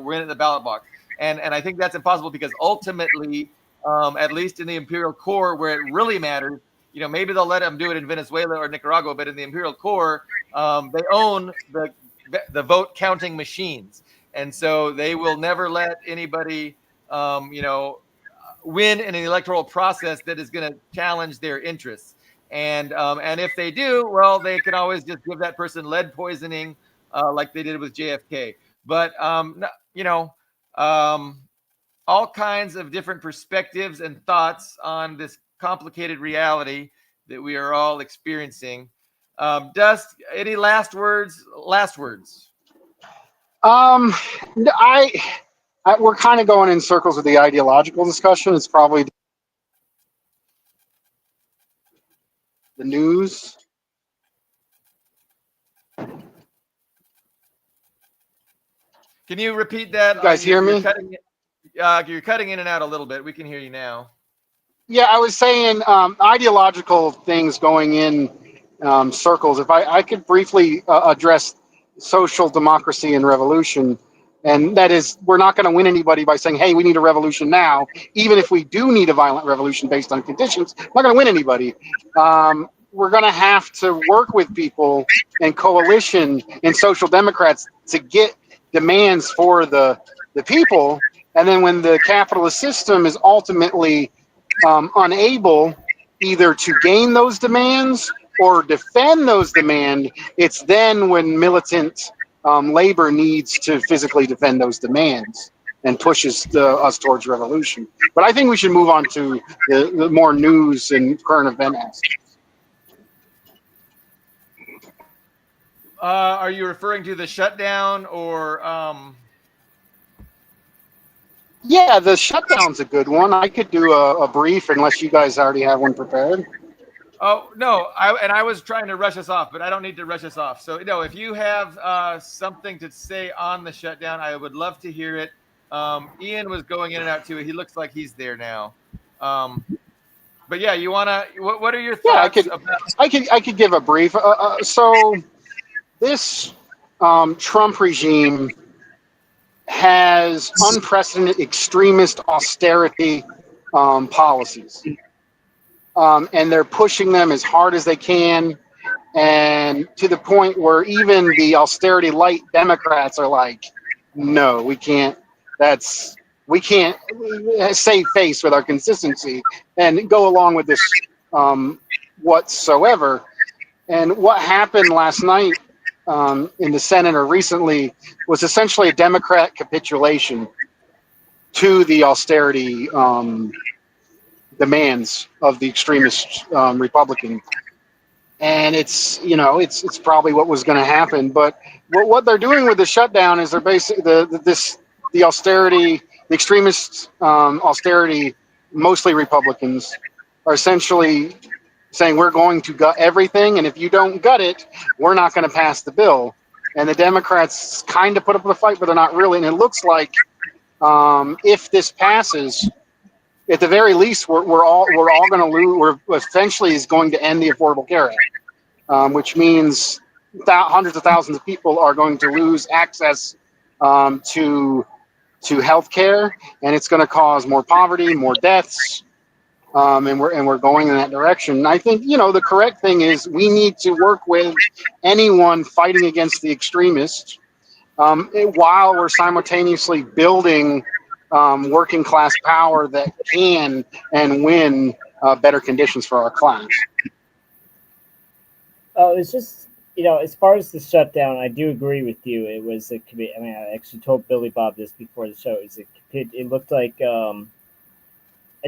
We're in the ballot box. And I think that's impossible because ultimately, at least in the imperial core where it really matters, maybe they'll let them do it in Venezuela or Nicaragua, but in the imperial core, they own the vote counting machines. And so they will never let anybody, win in an electoral process that is going to challenge their interests. And if they do, well, they can always just give that person lead poisoning, like they did with JFK. But all kinds of different perspectives and thoughts on this complicated reality that we are all experiencing. Dust, any last words? Last words. I we're kind of going in circles with the ideological discussion. It's probably the news. Can you repeat that? You guys hear me? You're cutting in and out a little bit. We can hear you now. Yeah, I was saying ideological things going in circles. If I could briefly address social democracy and revolution, and that is, we're not going to win anybody by saying, hey, we need a revolution now. Even if we do need a violent revolution based on conditions, we're not going to win anybody. We're going to have to work with people and coalition and social democrats to get demands for the people. And then when the capitalist system is ultimately unable either to gain those demands or defend those demands, it's then when militant labor needs to physically defend those demands and pushes us towards revolution. But I think we should move on to the more news and current event aspects. Are you referring to the shutdown or? Yeah, the shutdown's a good one. I could do a brief unless you guys already have one prepared. Oh no, I was trying to rush us off, but I don't need to rush us off. So no, if you have something to say on the shutdown, I would love to hear it. Ian was going in and out too. He looks like he's there now. But yeah, you wanna? What are your thoughts? Yeah, I could give a brief. So this Trump regime has unprecedented extremist austerity policies. And they're pushing them as hard as they can, and to the point where even the austerity light Democrats are like, no, we can't save face with our consistency and go along with this whatsoever. And what happened last night in the Senate or recently was essentially a Democrat capitulation to the austerity demands of the extremist Republican, and it's probably what was going to happen. But what they're doing with the shutdown is they're basically the austerity, the extremist austerity, mostly Republicans, are essentially saying we're going to gut everything, and if you don't gut it, we're not going to pass the bill. And the Democrats kind of put up a fight, but they're not really. And it looks like if this passes, at the very least, we're all going to lose. We're essentially is going to end the Affordable Care Act, which means hundreds of thousands of people are going to lose access to health care, and it's going to cause more poverty, more deaths, and we're going in that direction. And I think the correct thing is we need to work with anyone fighting against the extremists, while we're simultaneously building working class power that can and win better conditions for our class. Oh, it's just, as far as the shutdown, I do agree with you. It was I actually told Billy Bob this before the show. It looked like a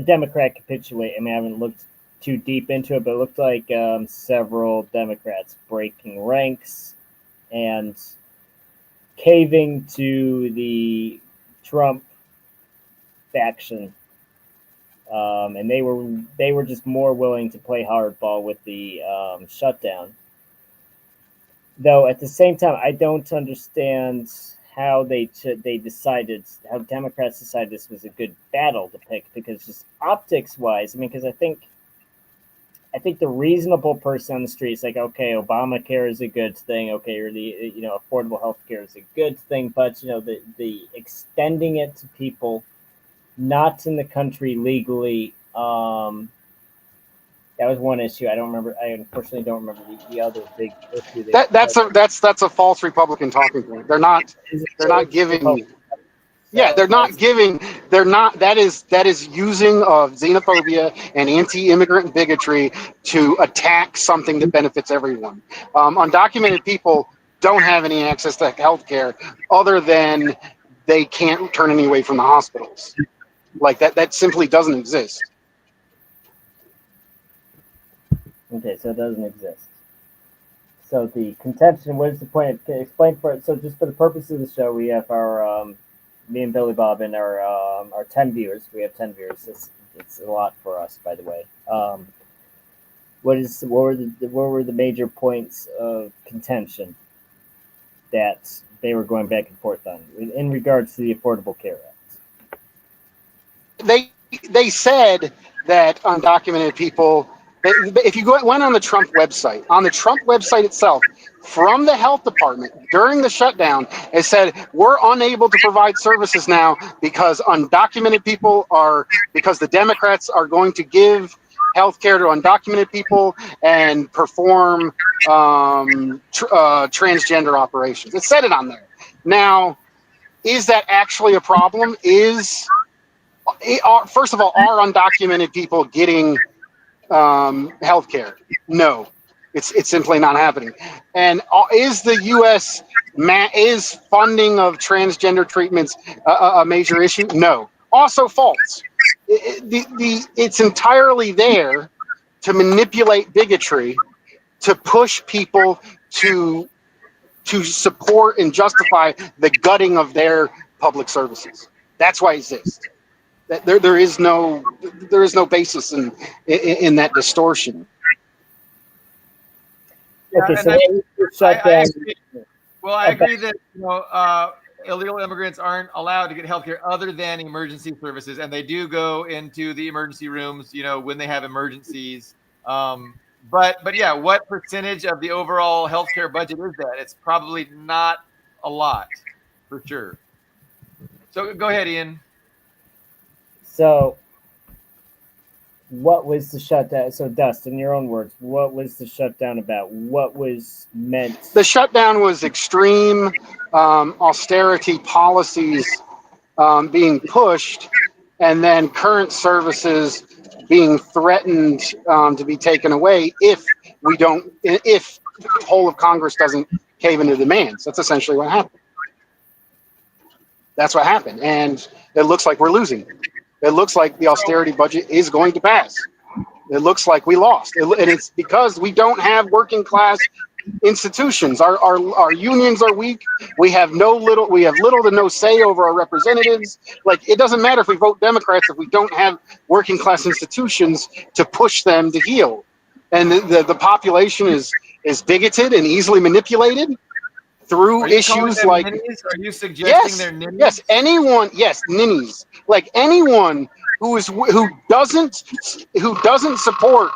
Democrat capitulate. I haven't looked too deep into it, but it looked like several Democrats breaking ranks and caving to the Trump faction, and they were just more willing to play hardball with the shutdown. Though at the same time, I don't understand how how Democrats decided this was a good battle to pick, because just optics wise, because I think the reasonable person on the street is like, okay, Obamacare is a good thing, okay, or the affordable health care is a good thing, but the extending it to people not in the country legally, that was one issue. I unfortunately don't remember the other big issue. That's a false Republican talking point. They're not giving. Yeah, they're not giving. They're not. That is using of xenophobia and anti-immigrant bigotry to attack something that benefits everyone. Undocumented people don't have any access to health care other than they can't turn any away from the hospitals. Like that simply doesn't exist. Okay, so it doesn't exist. So the contention, what is the point? Explain for it. So just for the purpose of the show, we have our me and Billy Bob and our 10 viewers. We have 10 viewers. It's a lot for us, by the way. What were the major points of contention that they were going back and forth on in regards to the Affordable Care Act? They said that undocumented people. If you went on the Trump website itself, from the health department during the shutdown, it said we're unable to provide services now because because the Democrats are going to give health care to undocumented people and perform transgender operations. It said it on there. Now, is that actually a problem? First of all, are undocumented people getting health care? No, it's simply not happening. And is the U.S. is funding of transgender treatments a major issue? No, also false. It's entirely there to manipulate bigotry, to push people to support and justify the gutting of their public services. That's why it exists. There is no basis in that distortion. Yeah, Okay, and so I agree. Well, I agree that illegal immigrants aren't allowed to get healthcare other than emergency services, and they do go into the emergency rooms, when they have emergencies. But yeah, what percentage of the overall healthcare budget is that? It's probably not a lot, for sure. So go ahead, Ian. So, what was the shutdown? So, Dust, in your own words, what was the shutdown about? What was meant? The shutdown was extreme austerity policies being pushed, and then current services being threatened to be taken away if the whole of Congress doesn't cave into demands. That's essentially what happened. That's what happened, and it looks like we're losing. It looks like the austerity budget is going to pass. It looks like we lost, and it's because we don't have working class institutions. Our unions are weak. We have little to no say over our representatives. Like, it doesn't matter if we vote Democrats if we don't have working class institutions to push them to heal. And the population is bigoted and easily manipulated through issues like ninnies? Are you suggesting they're ninnies? yes, ninnies. Like anyone who doesn't support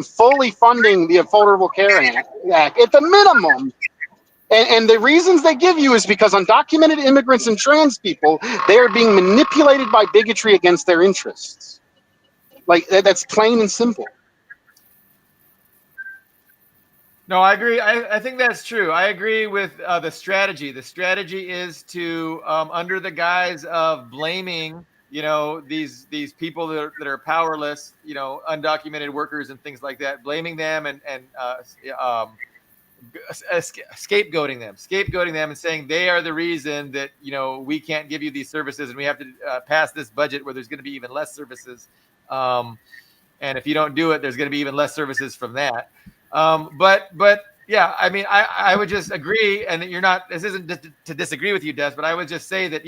fully funding the Affordable Care Act at the minimum. And the reasons they give you is because undocumented immigrants and trans people, they are being manipulated by bigotry against their interests. Like, that's plain and simple. No, I agree. I think that's true. I agree with the strategy. The strategy is to, under the guise of blaming, these people that are powerless, undocumented workers and things like that, blaming them and scapegoating them and saying they are the reason that we can't give you these services and we have to pass this budget where there's going to be even less services, and if you don't do it, there's going to be even less services from that. But yeah, I mean, I would just agree, and you're not. This isn't to disagree with you, Des, but I would just say that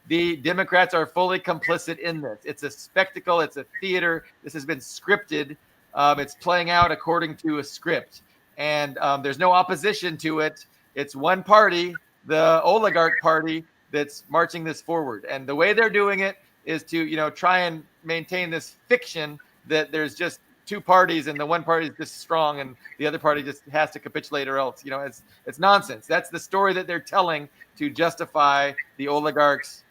the Democrats are fully complicit in this. It's a spectacle. It's a theater. This has been scripted. It's playing out according to a script. And there's no opposition to it. It's one party, the oligarch party, that's marching this forward. And the way they're doing it is to, try and maintain this fiction that there's just two parties and the one party is just strong and the other party just has to capitulate or else. It's nonsense. That's the story that they're telling to justify the oligarchs,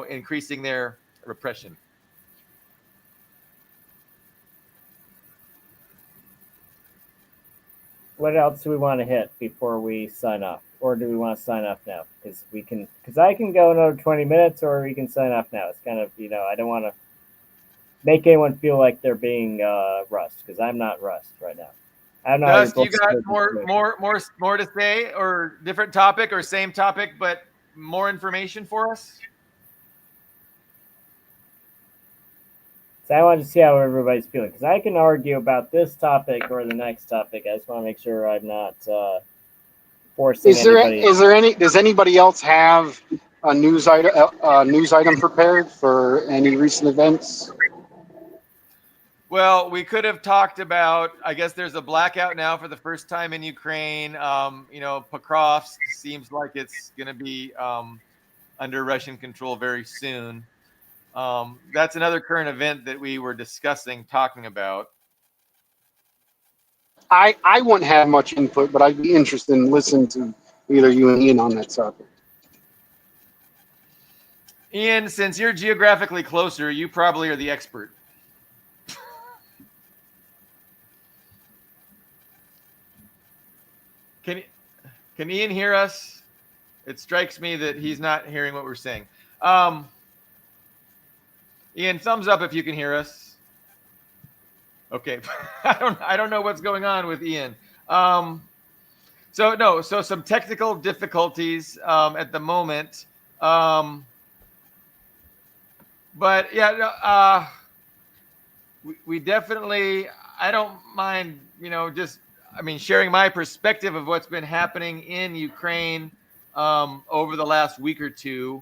increasing their repression. What else do we want to hit before we sign off? Or do we want to sign off now? Because I can go another 20 minutes or we can sign off now. It's kind of, I don't want to make anyone feel like they're being rushed, because I'm not rushed right now. I don't know. Dust, you got more to say, or different topic or same topic, but more information for us? So I wanted to see how everybody's feeling because I can argue about this topic or the next topic. I just want to make sure I'm not forcing anybody. Is there any? Does anybody else have a news item prepared for any recent events? Well, we could have talked about. I guess there's a blackout now for the first time in Ukraine. Pokrovsk seems like it's going to be under Russian control very soon. That's another current event that we were talking about. I wouldn't have much input, but I'd be interested in listening to either you and Ian on that topic. Ian, since you're geographically closer, you probably are the expert. Can Ian hear us? It strikes me that he's not hearing what we're saying. Ian, thumbs up if you can hear us. Okay, I don't know what's going on with Ian. So some technical difficulties at the moment. But yeah, we definitely. I don't mind, sharing my perspective of what's been happening in Ukraine over the last week or two,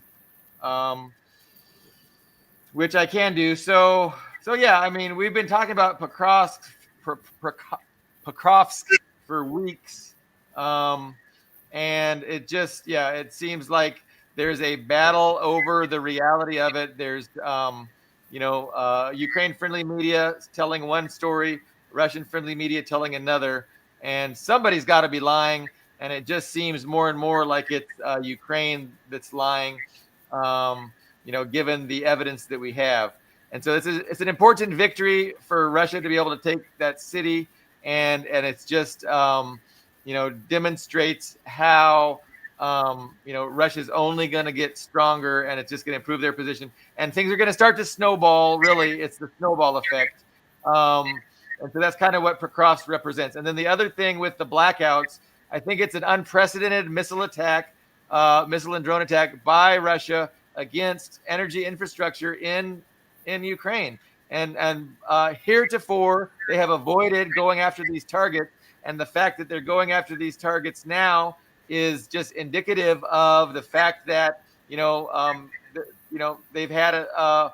which I can do. So yeah, we've been talking about Pokrovsk for weeks, and it seems like there's a battle over the reality of it. There's Ukraine-friendly media telling one story, Russian-friendly media telling another, and somebody's got to be lying. And it just seems more and more like it's Ukraine that's lying, given the evidence that we have. And so it's an important victory for Russia to be able to take that city, and it's just demonstrates how Russia's only going to get stronger, and it's just going to improve their position, and things are going to start to snowball. Really, it's the snowball effect, and so that's kind of what Pokrovsk represents. And then the other thing with the blackouts, I think it's an unprecedented missile and drone attack by Russia against energy infrastructure in Ukraine. And heretofore, they have avoided going after these targets. And the fact that they're going after these targets now is just indicative of the fact that they've had a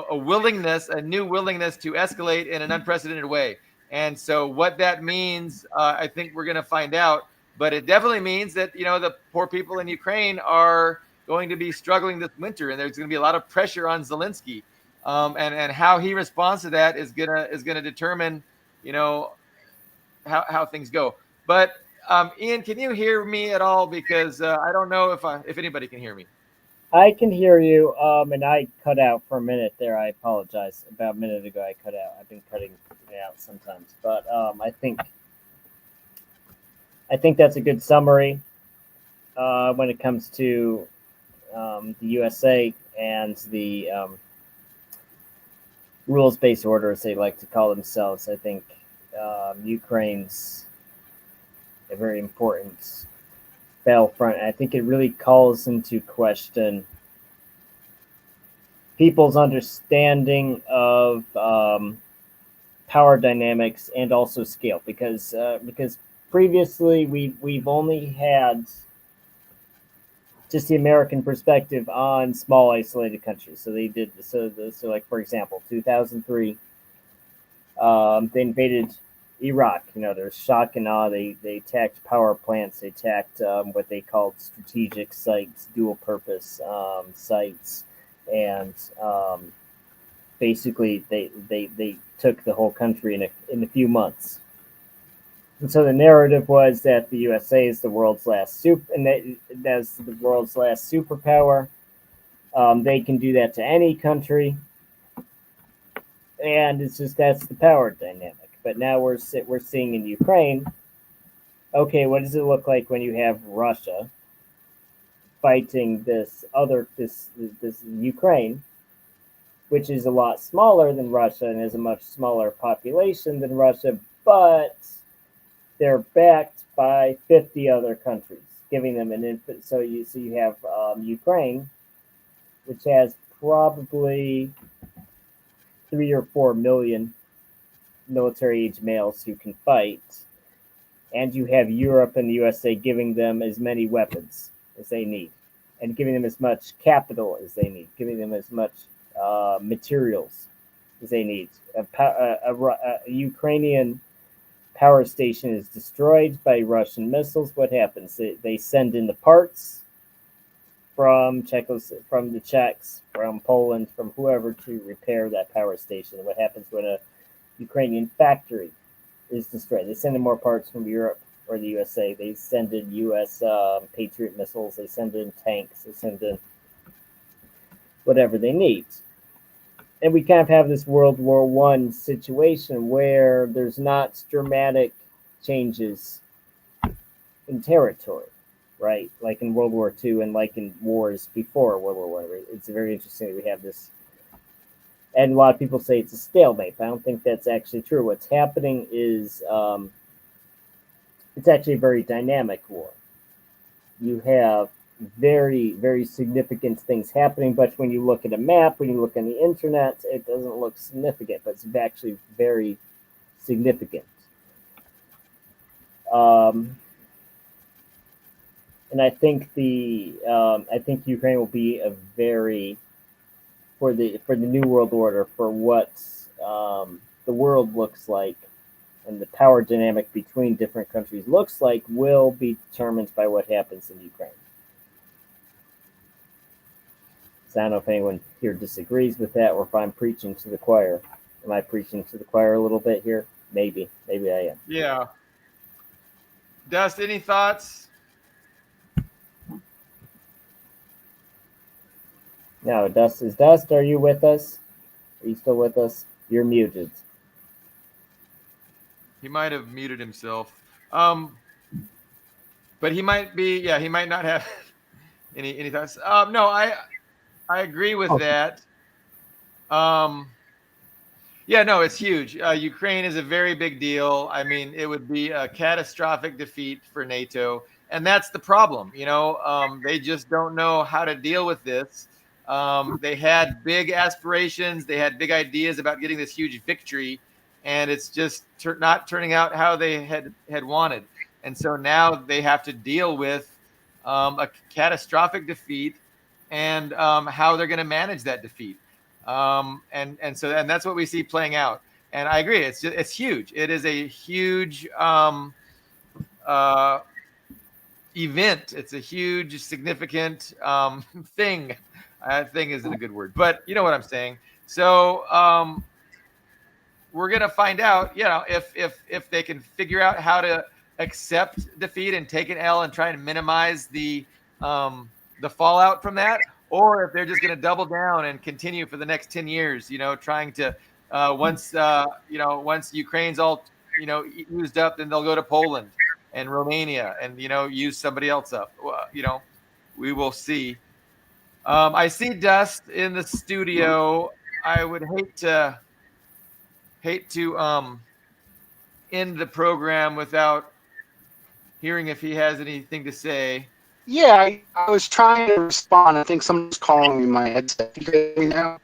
willingness, a new willingness to escalate in an unprecedented way. And so what that means, I think we're going to find out. But it definitely means that the poor people in Ukraine are going to be struggling this winter, and there's going to be a lot of pressure on Zelensky, and how he responds to that is gonna determine how things go. But Ian, can you hear me at all? Because I don't know if anybody can hear me. I can hear you, and I cut out for a minute there. I apologize. About a minute ago, I cut out. I've been cutting out sometimes, but I think that's a good summary when it comes to the USA and the rules-based order, as they like to call themselves. I think Ukraine's a very important battlefront. I think it really calls into question people's understanding of power dynamics and also scale, because previously we've only had just the American perspective on small isolated countries. So they did so like, for example, 2003, they invaded Iraq. There's shock and awe. They attacked power plants. They attacked what they called strategic sites, dual purpose sites, and basically they took the whole country in a few months. And so the narrative was that the USA is the world's last that's the world's last superpower. They can do that to any country, and it's just that's the power dynamic. But now we're seeing in Ukraine. Okay, what does it look like when you have Russia fighting this Ukraine, which is a lot smaller than Russia and has a much smaller population than Russia, but they're backed by 50 other countries, giving them an infant. So you have Ukraine, which has probably 3 or 4 million military-age males who can fight, and you have Europe and the USA giving them as many weapons as they need, and giving them as much capital as they need, giving them as much materials as they need. A Ukrainian power station is destroyed by Russian missiles. What happens? They send in the parts from from the Czechs, from Poland, from whoever to repair that power station. And what happens when a Ukrainian factory is destroyed? They send in more parts from Europe or the USA. They send in U.S. Patriot missiles. They send in tanks. They send in whatever they need. And we kind of have this World War I situation where there's not dramatic changes in territory, right? Like in World War II and like in wars before World War I. It's very interesting that we have this. And a lot of people say it's a stalemate, but I don't think that's actually true. What's happening is it's actually a very dynamic war. You have very, very significant things happening, but when you look at a map, when you look on the internet, it doesn't look significant, but it's actually very significant. And I think I think Ukraine will be a very for the new world order, for what the world looks like and the power dynamic between different countries looks like, will be determined by what happens in Ukraine. So I don't know if anyone here disagrees with that, or if I'm preaching to the choir. Am I preaching to the choir a little bit here? Maybe I am. Yeah. Dust, any thoughts? No, Dust, are you with us? Are you still with us? You're muted. He might have muted himself. But he might be, he might not have any thoughts. No, I agree with that. No, it's huge. Ukraine is a very big deal. I mean, it would be a catastrophic defeat for NATO. And that's the problem. They just don't know how to deal with this. They had big aspirations. They had big ideas about getting this huge victory. And it's just not turning out how they had wanted. And so now they have to deal with a catastrophic defeat and how they're going to manage that defeat. And that's what we see playing out. And I agree, it's huge. It is a huge event. It's a huge, significant thing. Thing isn't a good word, but you know what I'm saying. So we're gonna find out, if they can figure out how to accept defeat and take an L and try and minimize the fallout from that, or if they're just going to double down and continue for the next 10 years, trying to once Ukraine's all used up, then they'll go to Poland and Romania and use somebody else up. We will see. I see Dust in the studio. I would hate to end the program without hearing if he has anything to say. Yeah, I was trying to respond. I think someone's calling me my headset. You hear me now?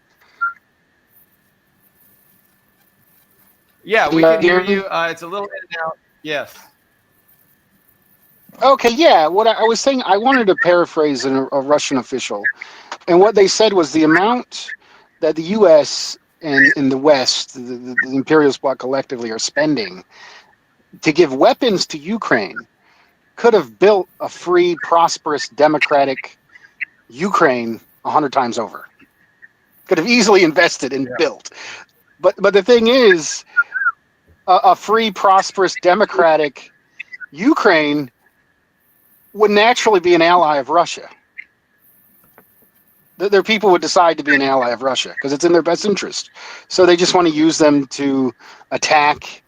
Yeah, we can hear you. It's a little in and out. Yes. Okay, yeah. What I was saying, I wanted to paraphrase a Russian official. And what they said was the amount that the U.S. and in the West, the imperialist bloc collectively, are spending to give weapons to Ukraine could have built a free, prosperous, democratic Ukraine 100 times over. Could have easily invested and built. But the thing is, a free, prosperous, democratic Ukraine would naturally be an ally of Russia. Their people would decide to be an ally of Russia because it's in their best interest. So they just want to use them to attack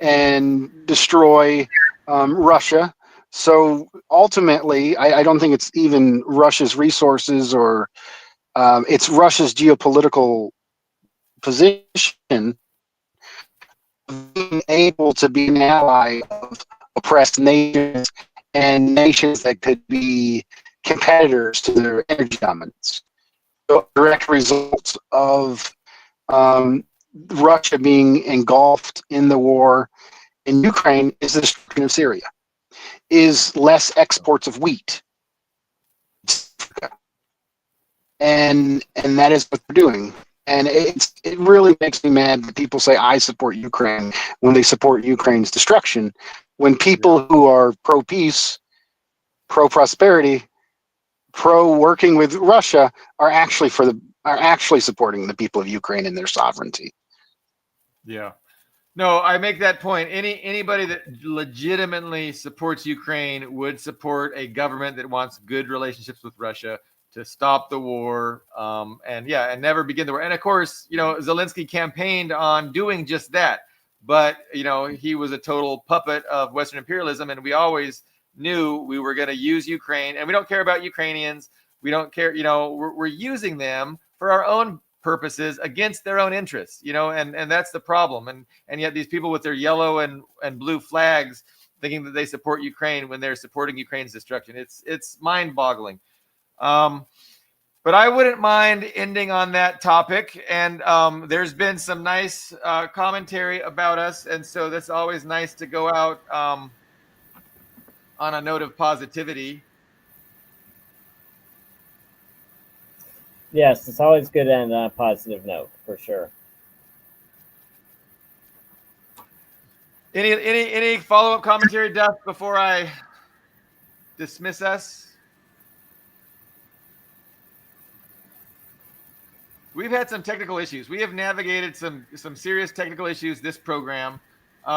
and destroy Russia. So ultimately, I don't think it's even Russia's resources or it's Russia's geopolitical position being able to be an ally of oppressed nations and nations that could be competitors to their energy dominance. So a direct result of Russia being engulfed in the war in Ukraine is the destruction of Syria, is less exports of wheat. And that is what they're doing. And it really makes me mad that people say I support Ukraine when they support Ukraine's destruction, when people who are pro peace, pro prosperity, pro working with Russia are actually supporting the people of Ukraine and their sovereignty. Yeah. No, I make that point. Anybody that legitimately supports Ukraine would support a government that wants good relationships with Russia to stop the war, and never begin the war. And of course, Zelensky campaigned on doing just that, but he was a total puppet of Western imperialism, and we always knew we were going to use Ukraine, and we don't care about Ukrainians. We don't care. We're using them for our own purposes against their own interests, and that's the problem. And yet these people with their yellow and blue flags thinking that they support Ukraine when they're supporting Ukraine's destruction. It's mind-boggling. But I wouldn't mind ending on that topic. And there's been some nice commentary about us, and so that's always nice to go out on a note of positivity. Yes, it's always good to end on a positive note, for sure. Any follow-up commentary, Duff, before I dismiss us? We've had some technical issues. We have navigated some serious technical issues this program. If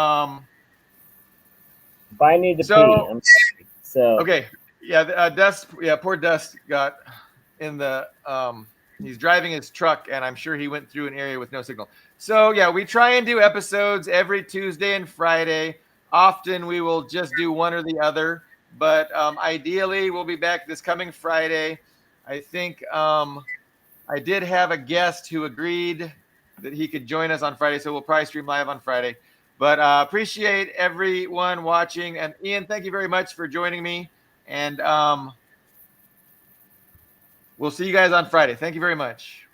I need to pee, I'm sorry. So okay, Dust. Yeah, poor Dust got in the. He's driving his truck, and I'm sure he went through an area with no signal. So yeah, we try and do episodes every Tuesday and Friday. Often we will just do one or the other, but ideally we'll be back this coming Friday. I think I did have a guest who agreed that he could join us on Friday, so we'll probably stream live on Friday. But appreciate everyone watching. And Ian, thank you very much for joining me. And we'll see you guys on Friday. Thank you very much.